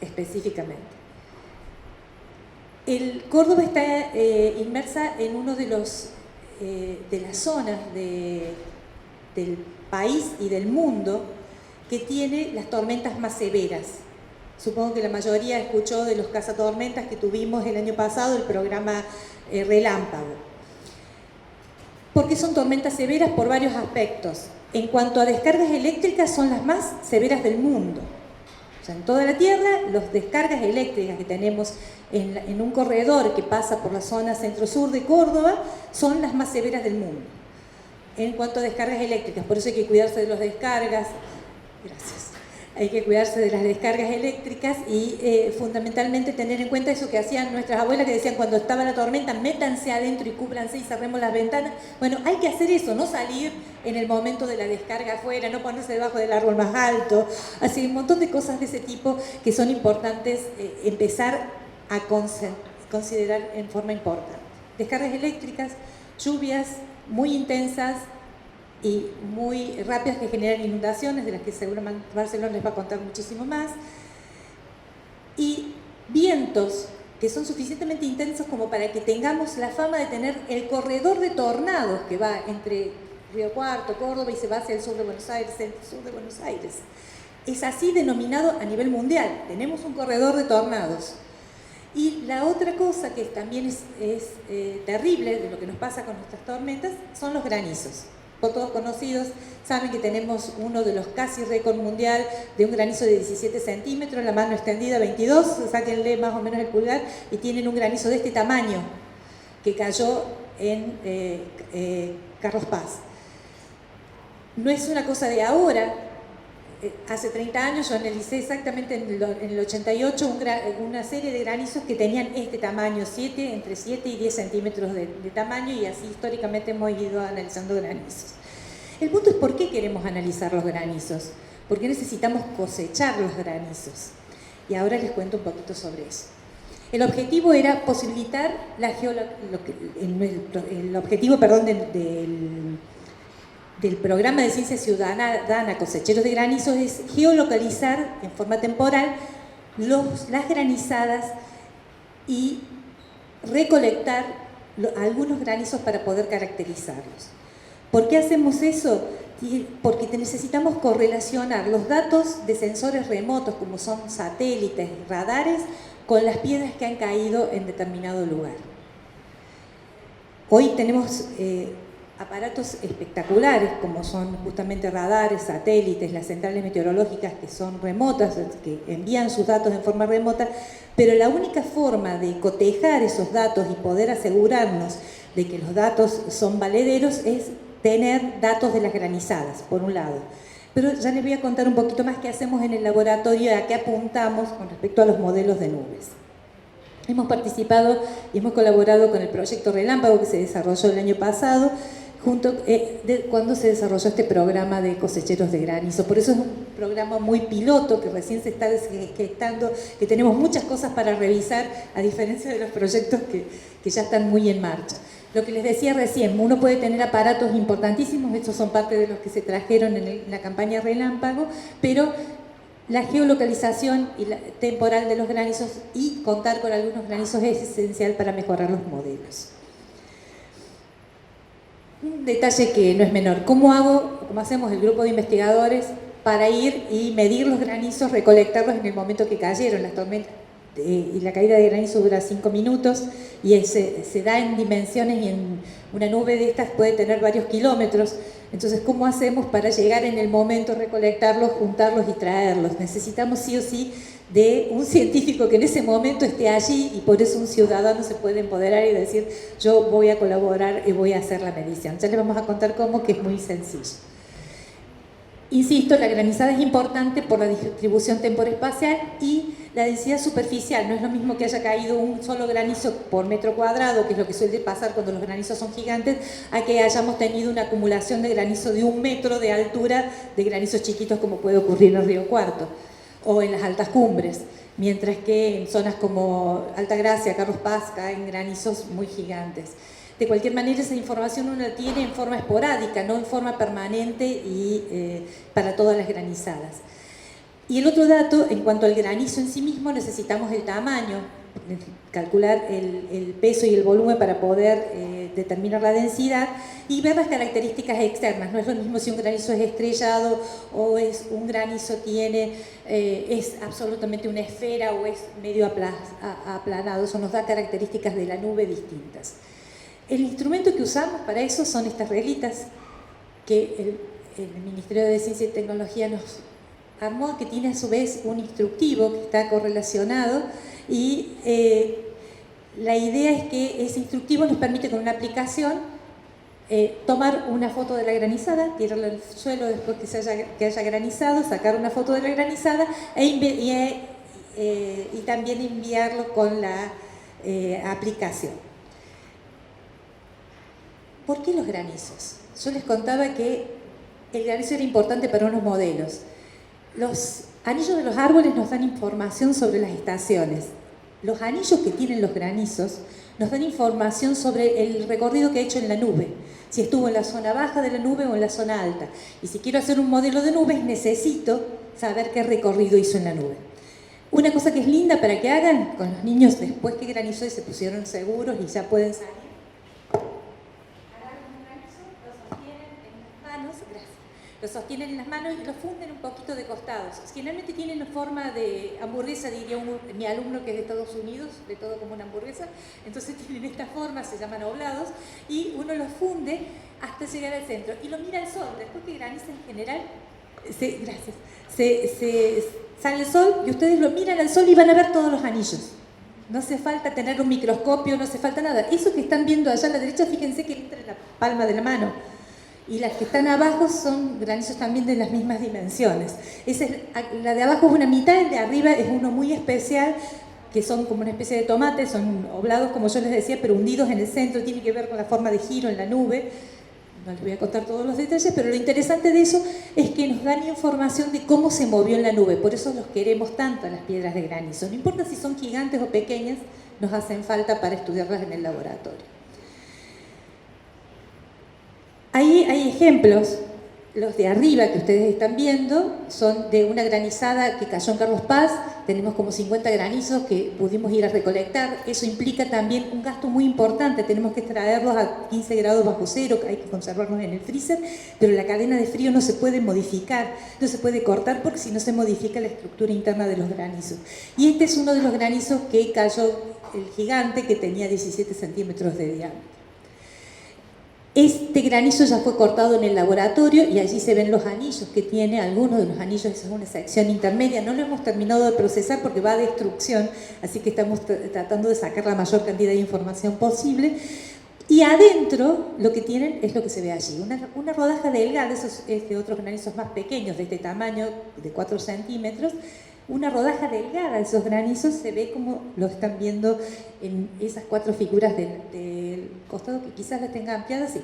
específicamente. Córdoba está inmersa en uno de las zonas del país y del mundo que tiene las tormentas más severas. Supongo que la mayoría escuchó de los cazatormentas que tuvimos el año pasado, el programa Relámpago. ¿Por qué son tormentas severas? Por varios aspectos. En cuanto a descargas eléctricas, son las más severas del mundo. O sea, en toda la Tierra, las descargas eléctricas que tenemos en un corredor que pasa por la zona centro-sur de Córdoba son las más severas del mundo. En cuanto a descargas eléctricas, por eso hay que cuidarse de las descargas. Gracias. Hay que cuidarse de las descargas eléctricas y fundamentalmente tener en cuenta eso que hacían nuestras abuelas, que decían: cuando estaba la tormenta, métanse adentro y cúbranse y cerremos las ventanas. Bueno, hay que hacer eso, no salir en el momento de la descarga afuera, no ponerse debajo del árbol más alto. Así, un montón de cosas de ese tipo que son importantes empezar a considerar en forma importante. Descargas eléctricas, lluvias muy intensas y muy rápidas que generan inundaciones, de las que seguramente Barcelona les va a contar muchísimo más, y vientos que son suficientemente intensos como para que tengamos la fama de tener el corredor de tornados que va entre Río Cuarto, Córdoba, y se va hacia el sur de Buenos Aires, centro-sur de Buenos Aires. Es así denominado a nivel mundial. Tenemos un corredor de tornados. Y la otra cosa que también es terrible de lo que nos pasa con nuestras tormentas son los granizos. por todos conocidos. Saben que tenemos uno de los casi récord mundial de un granizo de 17 centímetros, la mano extendida 22, sáquenle más o menos el pulgar, y tienen un granizo de este tamaño que cayó en Carlos Paz. No es una cosa de ahora. Hace 30 años yo analicé exactamente en el 88 una serie de granizos que tenían este tamaño, entre 7 y 10 centímetros de tamaño, y así históricamente hemos ido analizando granizos. El punto es por qué queremos analizar los granizos, porque necesitamos cosechar los granizos. Y ahora les cuento un poquito sobre eso. El objetivo era posibilitar el objetivo del programa de ciencia ciudadana Cosecheros de Granizos es geolocalizar en forma temporal las granizadas y recolectar algunos granizos para poder caracterizarlos. ¿Por qué hacemos eso? Porque necesitamos correlacionar los datos de sensores remotos, como son satélites, radares, con las piedras que han caído en determinado lugar. Hoy tenemos aparatos espectaculares, como son justamente radares, satélites, las centrales meteorológicas que son remotas, que envían sus datos en forma remota, pero la única forma de cotejar esos datos y poder asegurarnos de que los datos son valederos es tener datos de las granizadas, por un lado. Pero ya les voy a contar un poquito más qué hacemos en el laboratorio y a qué apuntamos con respecto a los modelos de nubes. Hemos participado y hemos colaborado con el proyecto Relámpago que se desarrolló el año pasado, cuando se desarrolló este programa de cosecheros de granizo. Por eso es un programa muy piloto que recién se está gestando, que tenemos muchas cosas para revisar, a diferencia de los proyectos que ya están muy en marcha. Lo que les decía recién, uno puede tener aparatos importantísimos, estos son parte de los que se trajeron en la campaña Relámpago, pero la geolocalización temporal de los granizos y contar con algunos granizos es esencial para mejorar los modelos. Un detalle que no es menor, ¿cómo hacemos el grupo de investigadores para ir y medir los granizos, recolectarlos en el momento que cayeron las tormentas? Y la caída de granizo dura 5 minutos y se da en dimensiones, y en una nube de estas puede tener varios kilómetros. Entonces, ¿cómo hacemos para llegar en el momento, recolectarlos, juntarlos y traerlos? Necesitamos sí o sí de un científico que en ese momento esté allí, y por eso un ciudadano se puede empoderar y decir: yo voy a colaborar y voy a hacer la medición. Ya les vamos a contar cómo, que es muy sencillo. Insisto, la granizada es importante por la distribución temporoespacial y la densidad superficial. No es lo mismo que haya caído un solo granizo por metro cuadrado, que es lo que suele pasar cuando los granizos son gigantes, a que hayamos tenido una acumulación de granizo de 1 metro de altura de granizos chiquitos, como puede ocurrir en el Río Cuarto o en las altas cumbres, mientras que en zonas como Altagracia, Carlos Paz, caen granizos muy gigantes. De cualquier manera, esa información uno la tiene en forma esporádica, no en forma permanente y para todas las granizadas. Y el otro dato, en cuanto al granizo en sí mismo, necesitamos el tamaño, calcular el peso y el volumen para poder determinar la densidad y ver las características externas. No es lo mismo si un granizo es estrellado o un granizo es absolutamente una esfera o es medio aplanado. Eso nos da características de la nube distintas. El instrumento que usamos para eso son estas reglitas que el Ministerio de Ciencia y Tecnología nos armó, que tiene a su vez un instructivo que está correlacionado, y la idea es que ese instructivo nos permite, con una aplicación, tomar una foto de la granizada, tirarla al suelo después que haya granizado, sacar una foto de la granizada y también enviarlo con la aplicación. ¿Por qué los granizos? Yo les contaba que el granizo era importante para unos modelos. Los anillos de los árboles nos dan información sobre las estaciones. Los anillos que tienen los granizos nos dan información sobre el recorrido que ha hecho en la nube, si estuvo en la zona baja de la nube o en la zona alta. Y si quiero hacer un modelo de nubes, necesito saber qué recorrido hizo en la nube. Una cosa que es linda para que hagan con los niños después que granizó y se pusieron seguros y ya pueden salir. lo sostienen en las manos y lo funden un poquito de costados. Generalmente tienen forma de hamburguesa, diría mi alumno que es de Estados Unidos, de todo como una hamburguesa, entonces tienen esta forma, se llaman oblados, y uno los funde hasta llegar al centro y lo mira al sol. Después que graniza en general, sale el sol y ustedes lo miran al sol y van a ver todos los anillos. No hace falta tener un microscopio, no hace falta nada. Eso que están viendo allá a la derecha, fíjense que entra en la palma de la mano. Y las que están abajo son granizos también de las mismas dimensiones. La de abajo es una mitad, el de arriba es uno muy especial, que son como una especie de tomate, son oblados, como yo les decía, pero hundidos en el centro, tiene que ver con la forma de giro en la nube. No les voy a contar todos los detalles, pero lo interesante de eso es que nos dan información de cómo se movió en la nube. Por eso los queremos tanto a las piedras de granizo. No importa si son gigantes o pequeñas, nos hacen falta para estudiarlas en el laboratorio. Ahí hay ejemplos. Los de arriba que ustedes están viendo son de una granizada que cayó en Carlos Paz. Tenemos como 50 granizos que pudimos ir a recolectar. Eso implica también un gasto muy importante. Tenemos que extraerlos a 15 grados bajo cero, hay que conservarlos en el freezer, pero la cadena de frío no se puede modificar, no se puede cortar porque si no se modifica la estructura interna de los granizos. Y este es uno de los granizos que cayó el gigante, que tenía 17 centímetros de diámetro. Este granizo ya fue cortado en el laboratorio y allí se ven los anillos que tiene, algunos de los anillos, esa es una sección intermedia, no lo hemos terminado de procesar porque va a destrucción, así que estamos tratando de sacar la mayor cantidad de información posible. Y adentro lo que tienen es lo que se ve allí, una rodaja delgada, eso es de otros granizos más pequeños, de este tamaño, de 4 centímetros, una rodaja delgada de esos granizos, se ve como lo están viendo en esas 4 figuras del costado, que quizás las tengan ampliadas, sí.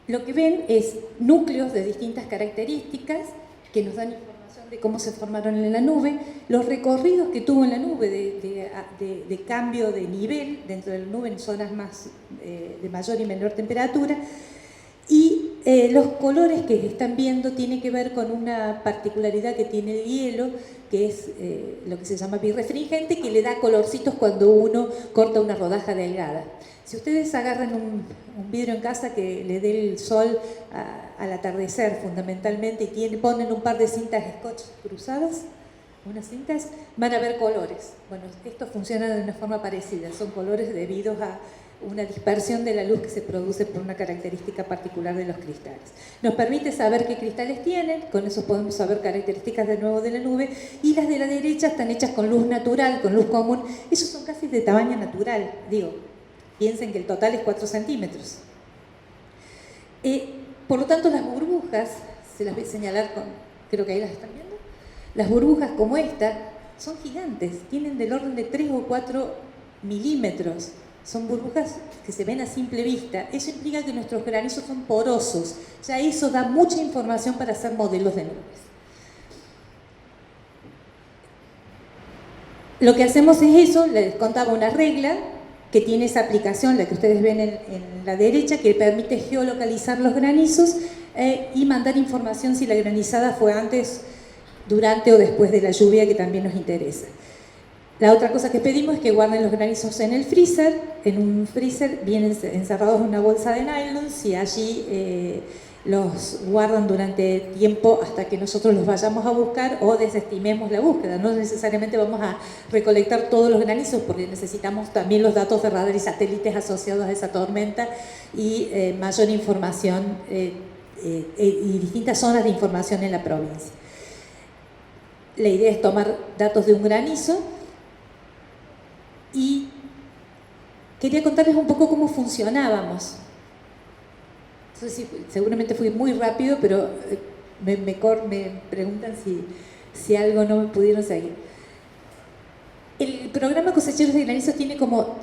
Lo que ven es núcleos de distintas características que nos dan información de cómo se formaron en la nube, los recorridos que tuvo en la nube de cambio de nivel dentro de la nube en zonas más de mayor y menor temperatura, y los colores que están viendo tienen que ver con una particularidad que tiene el hielo, que es lo que se llama birrefringente, que le da colorcitos cuando uno corta una rodaja delgada. Si ustedes agarran un vidrio en casa que le dé el sol al atardecer fundamentalmente y ponen un par de cintas scotch cruzadas, unas cintas, van a ver colores. Bueno, esto funciona de una forma parecida, son colores debidos a una dispersión de la luz que se produce por una característica particular de los cristales. Nos permite saber qué cristales tienen, con eso podemos saber características de nuevo de la nube, y las de la derecha están hechas con luz natural, con luz común, esos son casi de tamaño natural, digo, piensen que el total es 4 centímetros. Por lo tanto, las burbujas, se las voy a señalar creo que ahí las están viendo, las burbujas como esta son gigantes, tienen del orden de 3 o 4 milímetros. Son burbujas que se ven a simple vista. Eso implica que nuestros granizos son porosos. Ya eso da mucha información para hacer modelos de nubes. Lo que hacemos es eso, les contaba una regla que tiene esa aplicación, la que ustedes ven en la derecha, que permite geolocalizar los granizos y mandar información si la granizada fue antes, durante o después de la lluvia, que también nos interesa. La otra cosa que pedimos es que guarden los granizos en el freezer. En un freezer vienen encerrados en una bolsa de nylon y allí los guardan durante tiempo hasta que nosotros los vayamos a buscar o desestimemos la búsqueda. No necesariamente vamos a recolectar todos los granizos porque necesitamos también los datos de radar y satélites asociados a esa tormenta y mayor información y distintas zonas de información en la provincia. La idea es tomar datos de un granizo. Y quería contarles un poco cómo funcionábamos. Entonces, seguramente fui muy rápido, pero me preguntan si algo no me pudieron seguir. El programa Cosecheros de Granizos tiene como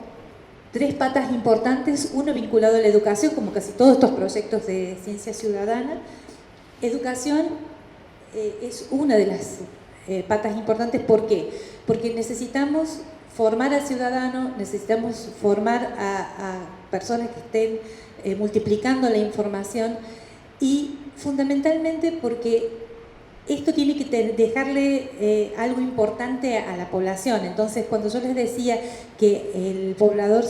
3 patas importantes, uno vinculado a la educación, como casi todos estos proyectos de ciencia ciudadana. Educación es una de las patas importantes. ¿Por qué? Porque necesitamos formar al ciudadano, necesitamos formar a personas que estén multiplicando la información y fundamentalmente porque esto tiene que dejarle algo importante a la población. Entonces, cuando yo les decía que el poblador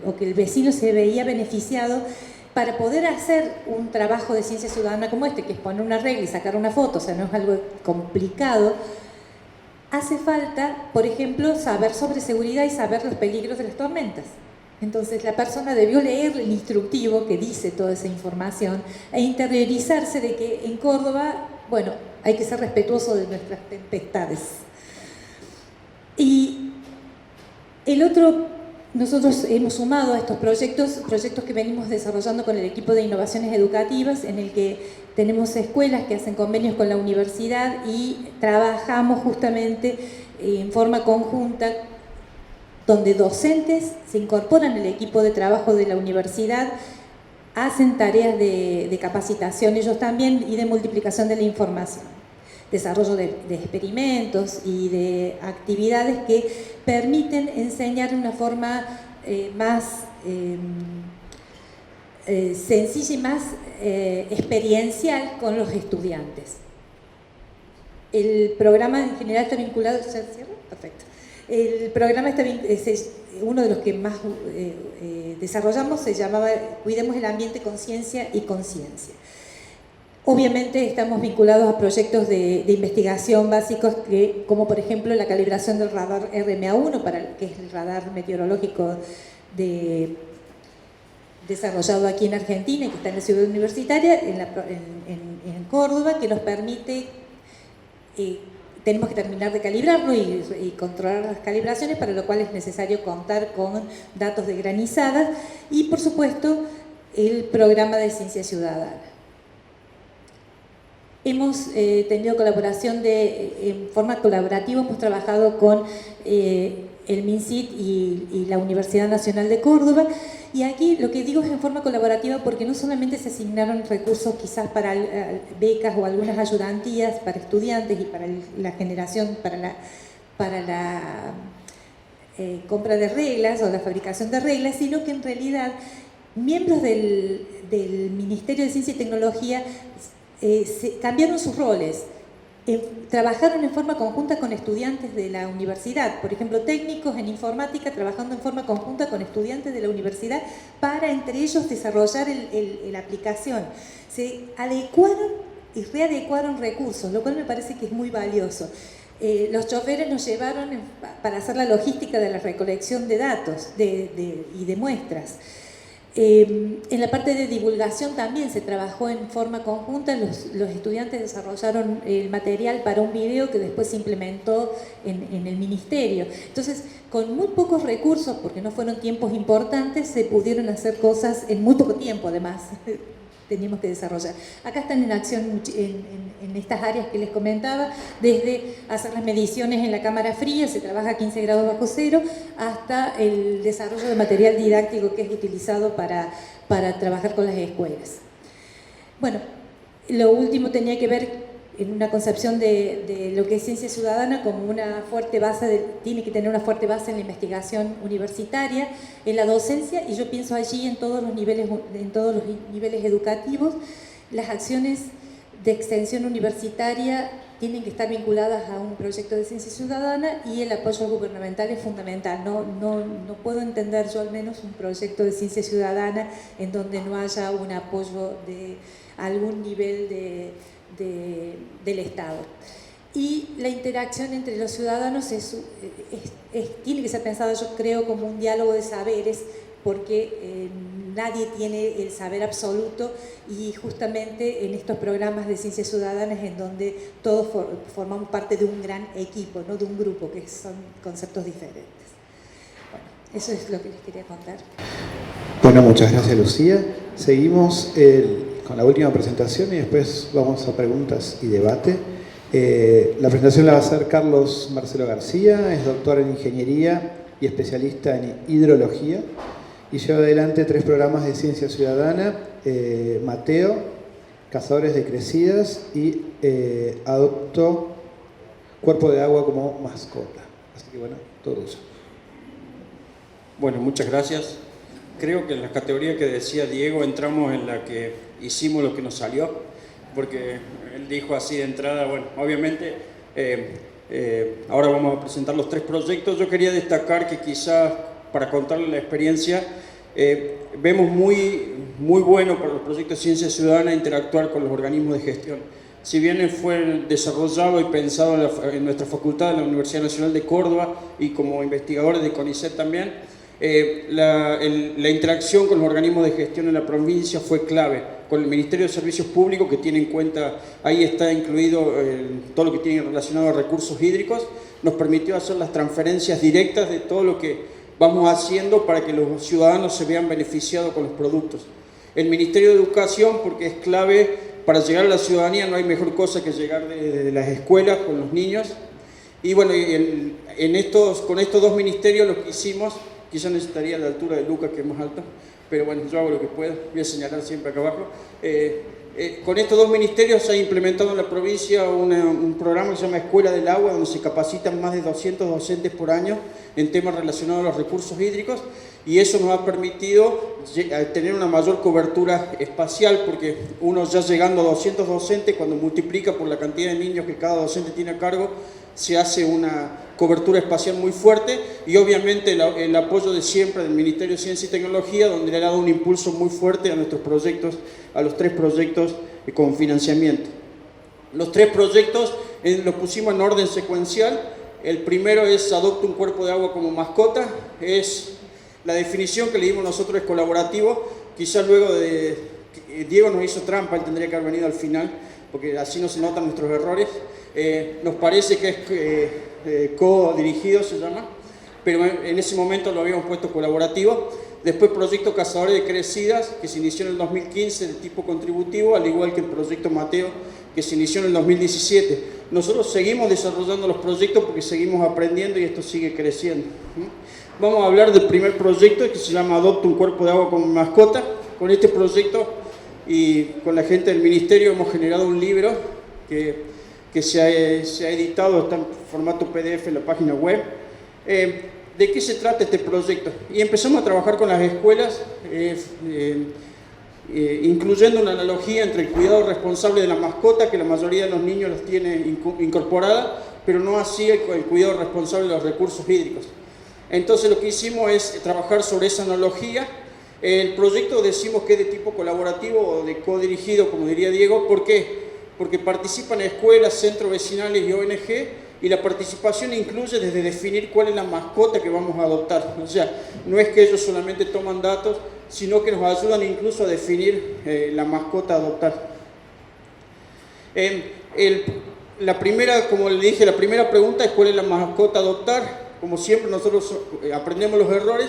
o que el vecino se veía beneficiado, para poder hacer un trabajo de ciencia ciudadana como este, que es poner una regla y sacar una foto, o sea, no es algo complicado, hace falta, por ejemplo, saber sobre seguridad y saber los peligros de las tormentas. Entonces la persona debió leer el instructivo que dice toda esa información e interiorizarse de que en Córdoba, bueno, hay que ser respetuoso de nuestras tempestades. Y el otro, nosotros hemos sumado a estos proyectos que venimos desarrollando con el equipo de innovaciones educativas, en el que tenemos escuelas que hacen convenios con la universidad y trabajamos justamente en forma conjunta, donde docentes se incorporan al equipo de trabajo de la universidad, hacen tareas de capacitación ellos también y de multiplicación de la información, desarrollo de experimentos y de actividades que permiten enseñar de una forma más sencilla y más experiencial con los estudiantes. El programa en general está vinculado... ¿Ya cierro? Perfecto. El programa es uno de los que más desarrollamos, se llamaba Cuidemos el Ambiente con Ciencia y Conciencia. Obviamente estamos vinculados a proyectos de investigación básicos, como por ejemplo la calibración del radar RMA1, que es el radar meteorológico desarrollado aquí en Argentina y que está en la ciudad universitaria, en Córdoba, que nos permite... tenemos que terminar de calibrarlo y controlar las calibraciones, para lo cual es necesario contar con datos de granizadas y, por supuesto, el programa de ciencia ciudadana. Hemos tenido colaboración en forma colaborativa, hemos trabajado con el MinCit y la Universidad Nacional de Córdoba, y aquí lo que digo es en forma colaborativa porque no solamente se asignaron recursos quizás para becas o algunas ayudantías para estudiantes y para la generación, para la compra de reglas o la fabricación de reglas, sino que en realidad miembros del Ministerio de Ciencia y Tecnología cambiaron sus roles. Trabajaron en forma conjunta con estudiantes de la universidad, por ejemplo, técnicos en informática trabajando en forma conjunta con estudiantes de la universidad para entre ellos desarrollar la aplicación. Se adecuaron y readecuaron recursos, lo cual me parece que es muy valioso. Los choferes nos llevaron para hacer la logística de la recolección de datos y de muestras. En la parte de divulgación también se trabajó en forma conjunta, los estudiantes desarrollaron el material para un video que después se implementó en el ministerio. Entonces, con muy pocos recursos, porque no fueron tiempos importantes, se pudieron hacer cosas en muy poco tiempo, además, teníamos que desarrollar. Acá están en acción en estas áreas que les comentaba, desde hacer las mediciones en la cámara fría, se trabaja a 15 grados bajo cero, hasta el desarrollo de material didáctico que es utilizado para trabajar con las escuelas. Bueno, lo último tenía que ver en una concepción de lo que es ciencia ciudadana como una fuerte base, tiene que tener una fuerte base en la investigación universitaria, en la docencia, y yo pienso allí en todos los niveles educativos. Las acciones de extensión universitaria tienen que estar vinculadas a un proyecto de ciencia ciudadana y el apoyo gubernamental es fundamental. No puedo entender yo al menos un proyecto de ciencia ciudadana en donde no haya un apoyo de algún nivel del Estado. Y la interacción entre los ciudadanos tiene que ser pensada, yo creo, como un diálogo de saberes, porque nadie tiene el saber absoluto, y justamente en estos programas de ciencias ciudadanas en donde todos formamos parte de un gran equipo, no de un grupo, que son conceptos diferentes. Bueno, eso es lo que les quería contar. Bueno, muchas gracias, Lucía. Seguimos con la última presentación y después vamos a preguntas y debate. La presentación la va a hacer Carlos Marcelo García, es doctor en Ingeniería y especialista en Hidrología, y lleva adelante 3 programas de ciencia ciudadana, Mateo, Cazadores de Crecidas y Adopto Cuerpo de Agua como mascota. Así que bueno, todo eso. Bueno, muchas gracias. Creo que en la categoría que decía Diego entramos en la que hicimos lo que nos salió, porque él dijo así de entrada, bueno, obviamente ahora vamos a presentar los 3 proyectos. Yo quería destacar que quizás para contarles la experiencia, vemos muy bueno para los proyectos de ciencia ciudadana interactuar con los organismos de gestión. Si bien fue desarrollado y pensado en nuestra facultad de la Universidad Nacional de Córdoba y como investigadores de CONICET también, la interacción con los organismos de gestión en la provincia fue clave. Con el Ministerio de Servicios Públicos, que tiene en cuenta, ahí está incluido todo lo que tiene relacionado a recursos hídricos, nos permitió hacer las transferencias directas de todo lo que vamos haciendo para que los ciudadanos se vean beneficiados con los productos. El Ministerio de Educación, porque es clave para llegar a la ciudadanía, no hay mejor cosa que llegar de las escuelas con los niños. Y bueno, con estos dos ministerios lo que hicimos, quizá necesitaría la altura de Lucas, que es más alta, pero bueno, yo hago lo que puedo, voy a señalar siempre acá abajo. Con estos dos ministerios se ha implementado en la provincia un programa que se llama Escuela del Agua, donde se capacitan más de 200 docentes por año en temas relacionados a los recursos hídricos, y eso nos ha permitido tener una mayor cobertura espacial, porque uno ya llegando a 200 docentes, cuando multiplica por la cantidad de niños que cada docente tiene a cargo, se hace una cobertura espacial muy fuerte, y obviamente el apoyo de siempre del Ministerio de Ciencia y Tecnología, donde le ha dado un impulso muy fuerte a nuestros proyectos, a los 3 proyectos con financiamiento. Los 3 proyectos los pusimos en orden secuencial. El primero es Adopta un cuerpo de agua como mascota. La definición que le dimos nosotros es colaborativo. Quizás luego Diego nos hizo trampa, él tendría que haber venido al final, porque así no se notan nuestros errores. Nos parece que es co-dirigido, se llama, pero en ese momento lo habíamos puesto colaborativo. Después proyecto Cazadores de Crecidas, que se inició en el 2015 de tipo contributivo, al igual que el proyecto Mateo, que se inició en el 2017. Nosotros seguimos desarrollando los proyectos porque seguimos aprendiendo y esto sigue creciendo. Vamos a hablar del primer proyecto, que se llama Adopta un cuerpo de agua como mascota. Con este proyecto y con la gente del ministerio hemos generado un libro que se ha editado, está en formato PDF en la página web. ¿De qué se trata este proyecto? Y empezamos a trabajar con las escuelas, incluyendo una analogía entre el cuidado responsable de la mascota, que la mayoría de los niños los tiene incorporada, pero no así el cuidado responsable de los recursos hídricos. Entonces lo que hicimos es trabajar sobre esa analogía. El proyecto decimos que es de tipo colaborativo o de codirigido, como diría Diego. ¿Por qué? Porque participan escuelas, centros vecinales y ONG, y la participación incluye desde definir cuál es la mascota que vamos a adoptar. O sea, no es que ellos solamente toman datos, sino que nos ayudan incluso a definir la mascota a adoptar. La primera, como le dije, la primera pregunta es cuál es la mascota a adoptar. Como siempre nosotros aprendemos los errores.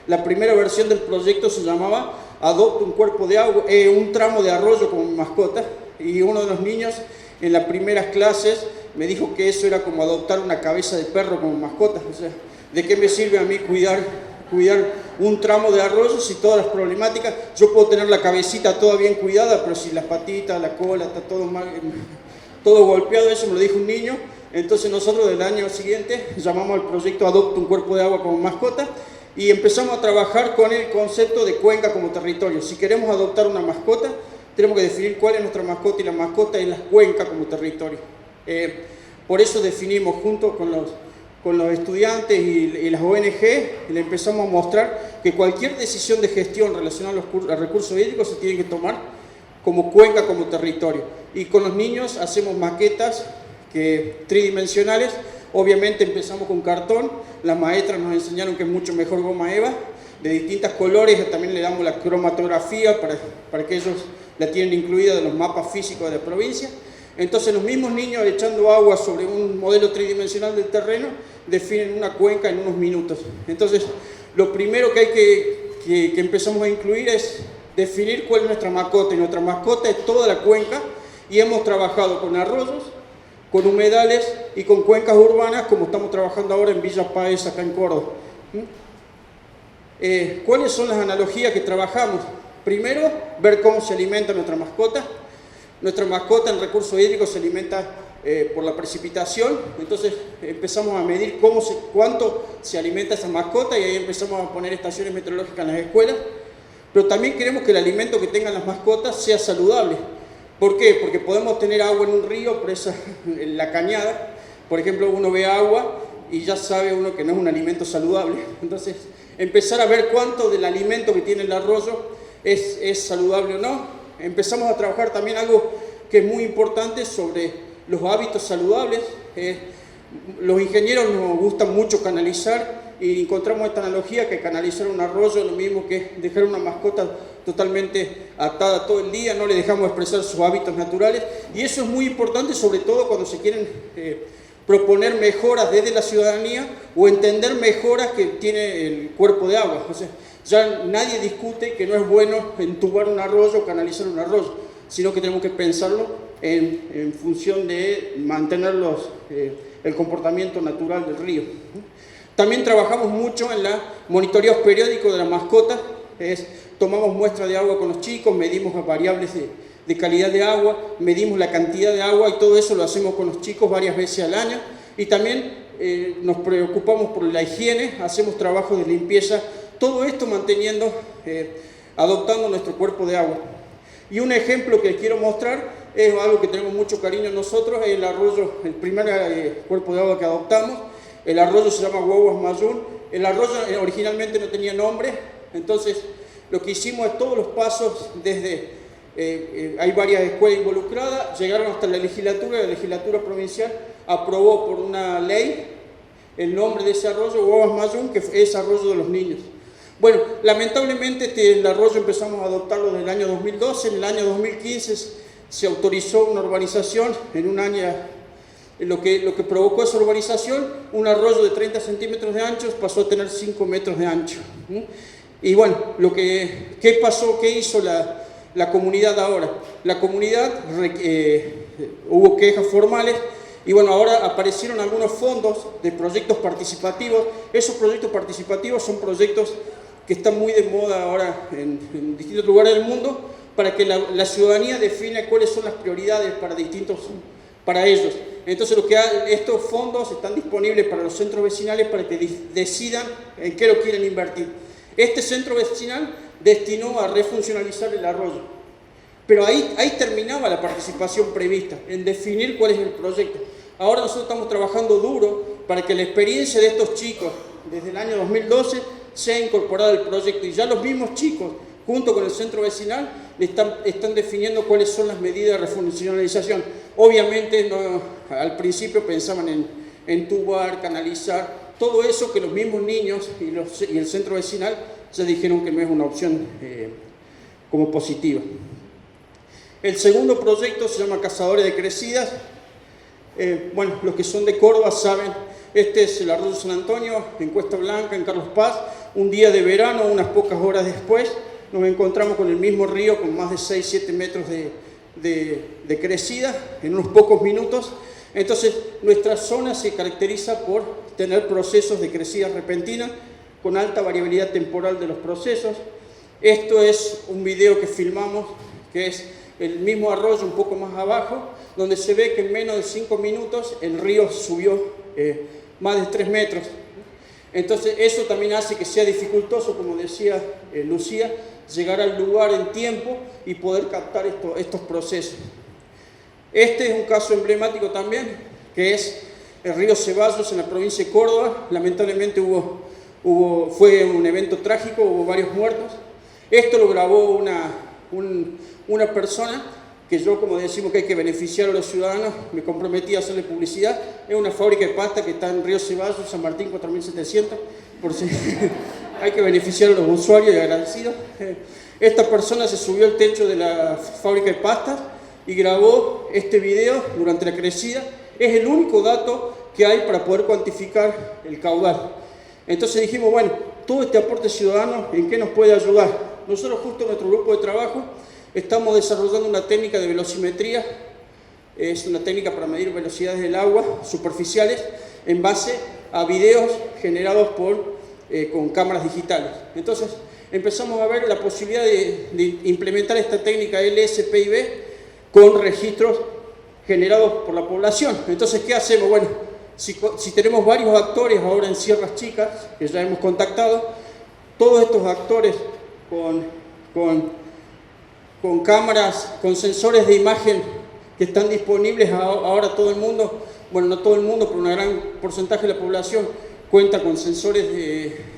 La primera versión del proyecto se llamaba Adopta un cuerpo de agua, un tramo de arroyo como mascota, y uno de los niños en las primeras clases me dijo que eso era como adoptar una cabeza de perro como mascota. O sea, ¿de qué me sirve a mí cuidar un tramo de arroyo si todas las problemáticas, yo puedo tener la cabecita toda bien cuidada, pero si las patitas, la cola, está todo mal, todo golpeado? Eso me lo dijo un niño. Entonces nosotros del año siguiente llamamos al proyecto Adopta un cuerpo de agua como mascota, y empezamos a trabajar con el concepto de cuenca como territorio. Si queremos adoptar una mascota, tenemos que definir cuál es nuestra mascota, y la mascota es la cuenca como territorio. Por eso definimos junto con los estudiantes y las ONG, le empezamos a mostrar que cualquier decisión de gestión relacionada a los recursos hídricos se tiene que tomar como cuenca como territorio. Y con los niños hacemos maquetas tridimensionales. Obviamente empezamos con cartón, las maestras nos enseñaron que es mucho mejor goma eva, de distintos colores. También le damos la cromatografía para que ellos la tienen incluida de los mapas físicos de la provincia. Entonces los mismos niños, echando agua sobre un modelo tridimensional del terreno, definen una cuenca en unos minutos. Entonces lo primero que empezamos a incluir es definir cuál es nuestra mascota, y nuestra mascota es toda la cuenca, y hemos trabajado con arroyos, con humedales y con cuencas urbanas, como estamos trabajando ahora en Villa Páez, acá en Córdoba. ¿Cuáles son las analogías que trabajamos? Primero, ver cómo se alimenta nuestra mascota. Nuestra mascota en recursos hídricos se alimenta por la precipitación. Entonces empezamos a medir cuánto se alimenta esa mascota, y ahí empezamos a poner estaciones meteorológicas en las escuelas. Pero también queremos que el alimento que tengan las mascotas sea saludable. ¿Por qué? Porque podemos tener agua en un río, presa en la cañada. Por ejemplo, uno ve agua y ya sabe uno que no es un alimento saludable. Entonces, empezar a ver cuánto del alimento que tiene el arroyo es saludable o no. Empezamos a trabajar también algo que es muy importante sobre los hábitos saludables. Los ingenieros nos gusta mucho canalizar y encontramos esta analogía que canalizar un arroyo es lo mismo que dejar una mascota totalmente atada todo el día, no le dejamos expresar sus hábitos naturales, y eso es muy importante, sobre todo cuando se quieren proponer mejoras desde la ciudadanía o entender mejoras que tiene el cuerpo de agua. O sea, ya nadie discute que no es bueno entubar un arroyo o canalizar un arroyo, sino que tenemos que pensarlo en función de mantener el comportamiento natural del río. También trabajamos mucho en la monitoreos periódicos de las mascotas. Tomamos muestras de agua con los chicos, medimos variables de calidad de agua, medimos la cantidad de agua, y todo eso lo hacemos con los chicos varias veces al año. Y también nos preocupamos por la higiene, hacemos trabajos de limpieza, todo esto manteniendo, adoptando nuestro cuerpo de agua. Y un ejemplo que quiero mostrar es algo que tenemos mucho cariño nosotros, es el arroyo, el primer cuerpo de agua que adoptamos. El arroyo se llama Guaguas Mayún. El arroyo originalmente no tenía nombre, entonces lo que hicimos es todos los pasos desde, hay varias escuelas involucradas, llegaron hasta la legislatura provincial aprobó por una ley el nombre de ese arroyo, Guaguas Mayún, que es arroyo de los niños. Bueno, lamentablemente el arroyo empezamos a adoptarlo en el año 2012, en el año 2015 se autorizó una urbanización en un año. Lo que provocó esa urbanización, un arroyo de 30 centímetros de ancho pasó a tener 5 metros de ancho. Y bueno, ¿qué pasó? ¿Qué hizo la comunidad ahora? La comunidad, hubo quejas formales, y bueno, ahora aparecieron algunos fondos de proyectos participativos. Esos proyectos participativos son proyectos que están muy de moda ahora en distintos lugares del mundo, para que la ciudadanía defina cuáles son las prioridades para ellos. Entonces estos fondos están disponibles para los centros vecinales para que decidan en qué lo quieren invertir. Este centro vecinal destinó a refuncionalizar el arroyo, pero ahí terminaba la participación prevista, en definir cuál es el proyecto. Ahora nosotros estamos trabajando duro para que la experiencia de estos chicos desde el año 2012 sea incorporada al proyecto, y ya los mismos chicos junto con el centro vecinal están definiendo cuáles son las medidas de refuncionalización. Obviamente al principio pensaban en entubar, canalizar, todo eso que los mismos niños y el centro vecinal ya dijeron que no es una opción como positiva. El segundo proyecto se llama Cazadores de Crecidas. Bueno, los que son de Córdoba saben, este es el arroyo San Antonio, en Cuesta Blanca, en Carlos Paz. Un día de verano, unas pocas horas después, nos encontramos con el mismo río con más de 6-7 metros de crecida en unos pocos minutos. Entonces, nuestra zona se caracteriza por tener procesos de crecida repentina con alta variabilidad temporal de los procesos. Esto es un video que filmamos, que es el mismo arroyo un poco más abajo, donde se ve que en menos de 5 minutos el río subió más de 3 metros. Entonces, eso también hace que sea dificultoso, como decía Lucía, llegar al lugar en tiempo y poder captar estos procesos. Este es un caso emblemático también, que es el río Ceballos en la provincia de Córdoba. Lamentablemente fue un evento trágico, hubo varios muertos. Esto lo grabó una persona que yo, como decimos que hay que beneficiar a los ciudadanos, me comprometí a hacerle publicidad. Es una fábrica de pasta que está en Río Ceballos, San Martín 4700, por si hay que beneficiar a los usuarios y agradecidos. Esta persona se subió al techo de la fábrica de pastas y grabó este video durante la crecida. Es el único dato que hay para poder cuantificar el caudal. Entonces dijimos, bueno, todo este aporte ciudadano, ¿en qué nos puede ayudar? Nosotros justo en nuestro grupo de trabajo estamos desarrollando una técnica de velocimetría. Es una técnica para medir velocidades del agua superficiales en base a videos generados con cámaras digitales. Entonces empezamos a ver la posibilidad de implementar esta técnica LSPIB con registros generados por la población. Entonces, ¿qué hacemos? Bueno, si tenemos varios actores ahora en Sierras Chicas, que ya hemos contactado, todos estos actores con cámaras, con sensores de imagen que están disponibles ahora todo el mundo bueno, no todo el mundo, pero un gran porcentaje de la población cuenta con sensores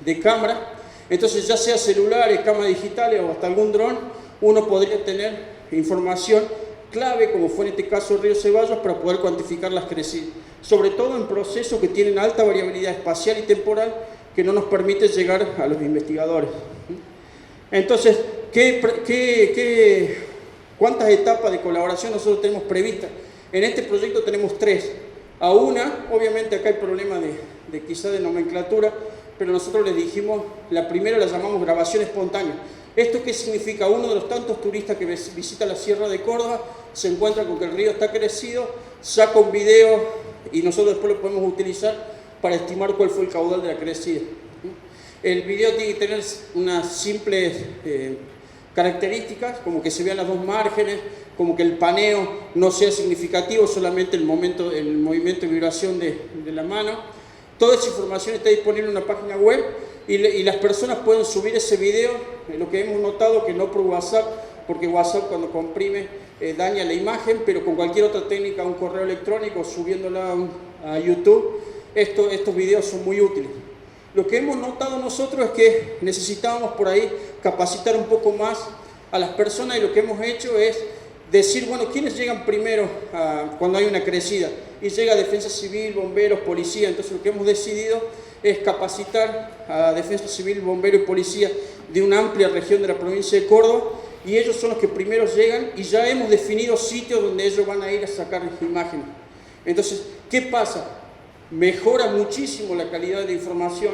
de cámara. Entonces, ya sea celulares, cámaras digitales o hasta algún dron, uno podría tener información clave, como fue en este caso el río Ceballos, para poder cuantificar las crecidas. Sobre todo en procesos que tienen alta variabilidad espacial y temporal, que no nos permite llegar a los investigadores. Entonces, ¿cuántas etapas de colaboración nosotros tenemos previstas? En este proyecto tenemos 3. A una, obviamente acá hay problemas quizá de nomenclatura, pero nosotros les dijimos, la primera la llamamos grabación espontánea. ¿Esto qué significa? Uno de los tantos turistas que visita la Sierra de Córdoba se encuentra con que el río está crecido, saca un video y nosotros después lo podemos utilizar para estimar cuál fue el caudal de la crecida. El video tiene que tener unas simples características, como que se vean las dos márgenes, como que el paneo no sea significativo, solamente el movimiento y vibración de la mano. Toda esa información está disponible en una página web y las personas pueden subir ese video. Lo que hemos notado que no por WhatsApp, porque WhatsApp cuando comprime daña la imagen, pero con cualquier otra técnica, un correo electrónico, subiéndola a YouTube, estos videos son muy útiles. Lo que hemos notado nosotros es que necesitábamos por ahí capacitar un poco más a las personas y lo que hemos hecho es decir, bueno, ¿quiénes llegan primero cuando hay una crecida? Y llega Defensa Civil, bomberos, policía. Entonces lo que hemos decidido es capacitar a Defensa Civil, bomberos y policía de una amplia región de la provincia de Córdoba y ellos son los que primero llegan y ya hemos definido sitios donde ellos van a ir a sacar imágenes. Entonces, ¿qué pasa? Mejora muchísimo la calidad de información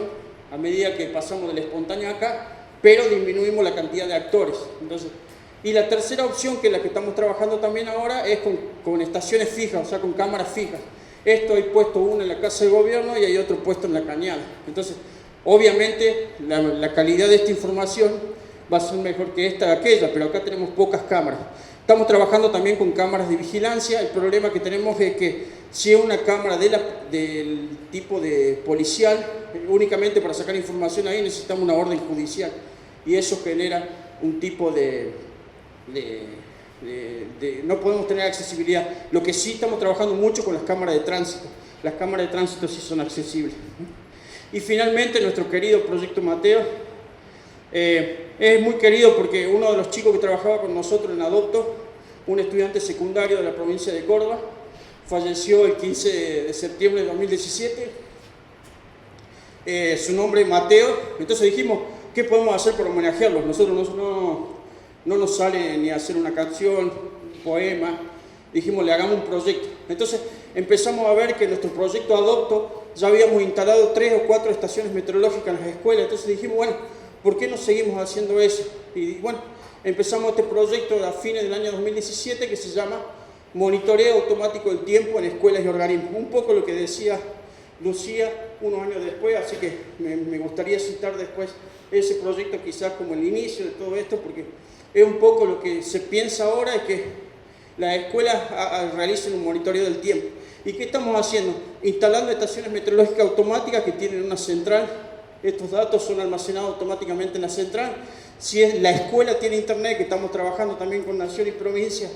a medida que pasamos del espontáneo acá, pero disminuimos la cantidad de actores. Entonces, y la tercera opción, que es la que estamos trabajando también ahora, es con estaciones fijas, o sea, con cámaras fijas. Esto hay puesto uno en la Casa de Gobierno y hay otro puesto en la Cañada. Entonces, obviamente, la calidad de esta información va a ser mejor que esta de aquella, pero acá tenemos pocas cámaras. Estamos trabajando también con cámaras de vigilancia. El problema que tenemos es que si es una cámara del tipo de policial, únicamente para sacar información ahí necesitamos una orden judicial. Y eso genera un tipo no podemos tener accesibilidad. Lo que sí estamos trabajando mucho con las cámaras de tránsito. Las cámaras de tránsito sí son accesibles. Y finalmente nuestro querido Proyecto Mateo es muy querido porque uno de los chicos que trabajaba con nosotros en Adopto, un estudiante secundario de la provincia de Córdoba, falleció el 15 de septiembre de 2017. Su nombre es Mateo. Entonces dijimos, ¿qué podemos hacer para homenajearlo? Nosotros no nos sale ni hacer una canción, un poema. Dijimos, le hagamos un proyecto. Entonces empezamos a ver que en nuestro proyecto Adopto ya habíamos instalado 3 o 4 estaciones meteorológicas en las escuelas. Entonces dijimos, bueno, ¿por qué no seguimos haciendo eso? Y bueno, empezamos este proyecto a fines del año 2017 que se llama Monitoreo Automático del Tiempo en Escuelas y Organismos. Un poco lo que decía Lucía unos años después, así que me gustaría citar después ese proyecto quizás como el inicio de todo esto, porque es un poco lo que se piensa ahora, es que las escuelas realicen un monitoreo del tiempo. ¿Y qué estamos haciendo? Instalando estaciones meteorológicas automáticas que tienen una central. Estos datos son almacenados automáticamente en la central. Si la escuela tiene internet, que estamos trabajando también con Nación y Provincia,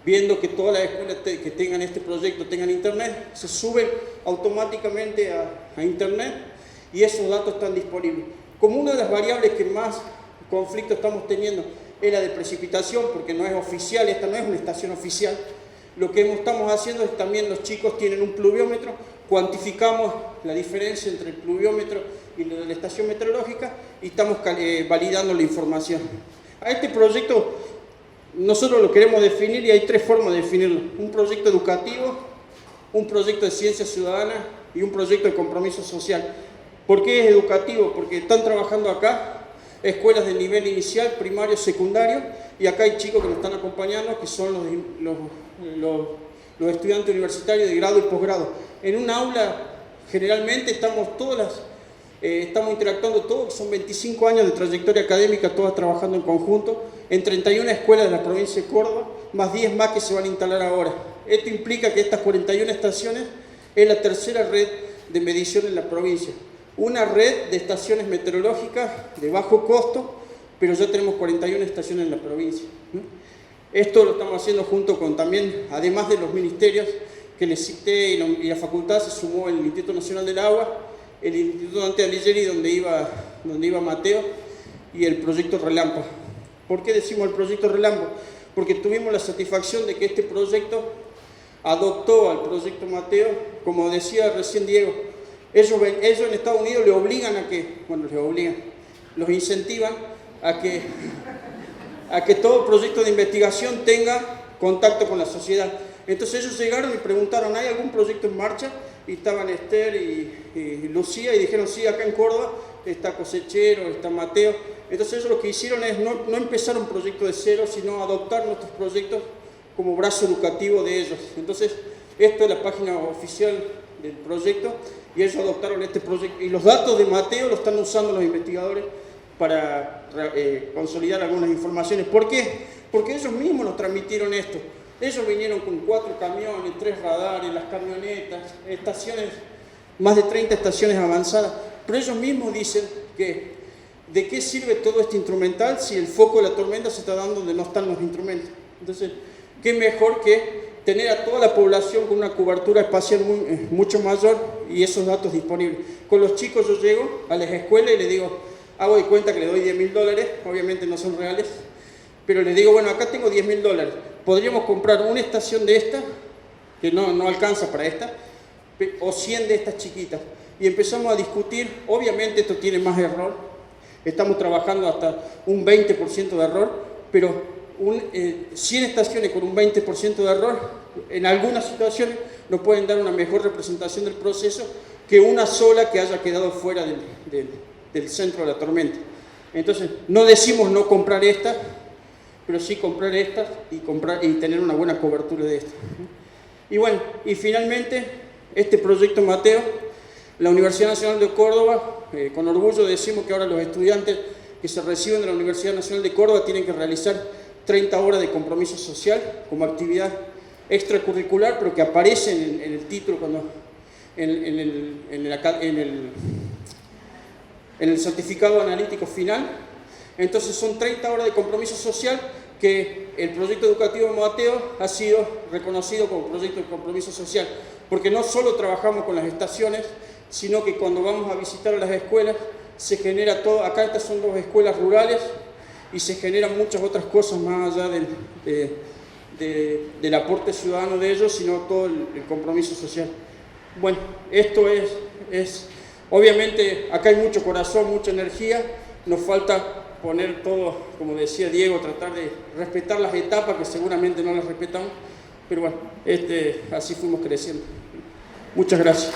viendo que todas las escuelas que tengan este proyecto tengan internet, se suben automáticamente a internet y esos datos están disponibles. Como una de las variables que más conflicto estamos teniendo es la de precipitación, porque no es oficial, esta no es una estación oficial, lo que estamos haciendo es también los chicos tienen un pluviómetro, cuantificamos la diferencia entre el pluviómetro y la estación meteorológica y estamos validando la información. A este proyecto nosotros lo queremos definir y hay 3 formas de definirlo. Un proyecto educativo, un proyecto de ciencia ciudadana y un proyecto de compromiso social. ¿Por qué es educativo? Porque están trabajando acá escuelas de nivel inicial, primario, secundario, y acá hay chicos que nos están acompañando que son los estudiantes universitarios de grado y posgrado. En un aula generalmente estamos interactuando todos, son 25 años de trayectoria académica, todas trabajando en conjunto, en 31 escuelas de la provincia de Córdoba, más 10 más que se van a instalar ahora. Esto implica que estas 41 estaciones es la tercera red de medición en la provincia. Una red de estaciones meteorológicas de bajo costo, pero ya tenemos 41 estaciones en la provincia. Esto lo estamos haciendo junto con también, además de los ministerios, que les cité y la facultad se sumó el Instituto Nacional del Agua, el Instituto Dante Alighieri donde iba Mateo y el proyecto Relámpago. ¿Por qué decimos el proyecto Relámpago? Porque tuvimos la satisfacción de que este proyecto adoptó al proyecto Mateo, como decía recién Diego, ellos en Estados Unidos los incentivan a que todo proyecto de investigación tenga contacto con la sociedad. Entonces ellos llegaron y preguntaron, ¿hay algún proyecto en marcha? Y estaban Esther y Lucía y dijeron, sí, acá en Córdoba está Cosechero, está Mateo. Entonces ellos lo que hicieron es no empezar un proyecto de cero, sino adoptar nuestros proyectos como brazo educativo de ellos. Entonces, esto es la página oficial del proyecto y ellos adoptaron este proyecto. Y los datos de Mateo los están usando los investigadores para consolidar algunas informaciones. ¿Por qué? Porque ellos mismos nos transmitieron esto. Ellos vinieron con 4 camiones, 3 radares, las camionetas, estaciones, más de 30 estaciones avanzadas. Pero ellos mismos dicen que ¿de qué sirve todo este instrumental si el foco de la tormenta se está dando donde no están los instrumentos? Entonces, ¿qué mejor que tener a toda la población con una cobertura espacial mucho mayor y esos datos disponibles? Con los chicos yo llego a las escuelas y les digo, hago de cuenta que le doy $10.000, obviamente no son reales, pero les digo, bueno, acá tengo $10.000, podríamos comprar una estación de esta, que no alcanza para esta, o 100 de estas chiquitas. Y empezamos a discutir, obviamente esto tiene más error, estamos trabajando hasta un 20% de error, pero 100 estaciones con un 20% de error, en algunas situaciones nos pueden dar una mejor representación del proceso que una sola que haya quedado fuera del centro de la tormenta. Entonces, no decimos no comprar esta, pero sí comprar estas y tener una buena cobertura de estas. Y bueno, y finalmente, este proyecto Mateo, la Universidad Nacional de Córdoba, con orgullo decimos que ahora los estudiantes que se reciben de la Universidad Nacional de Córdoba tienen que realizar 30 horas de compromiso social como actividad extracurricular, pero que aparece en el título, en el certificado analítico final. Entonces son 30 horas de compromiso social que el proyecto educativo Mateo ha sido reconocido como proyecto de compromiso social, porque no solo trabajamos con las estaciones, sino que cuando vamos a visitar las escuelas se genera todo. Acá estas son 2 escuelas rurales y se generan muchas otras cosas más allá del aporte ciudadano de ellos, sino todo el compromiso social. Bueno, esto es obviamente acá hay mucho corazón, mucha energía, nos falta poner todo, como decía Diego, tratar de respetar las etapas que seguramente no las respetamos, pero bueno, así fuimos creciendo. Muchas gracias.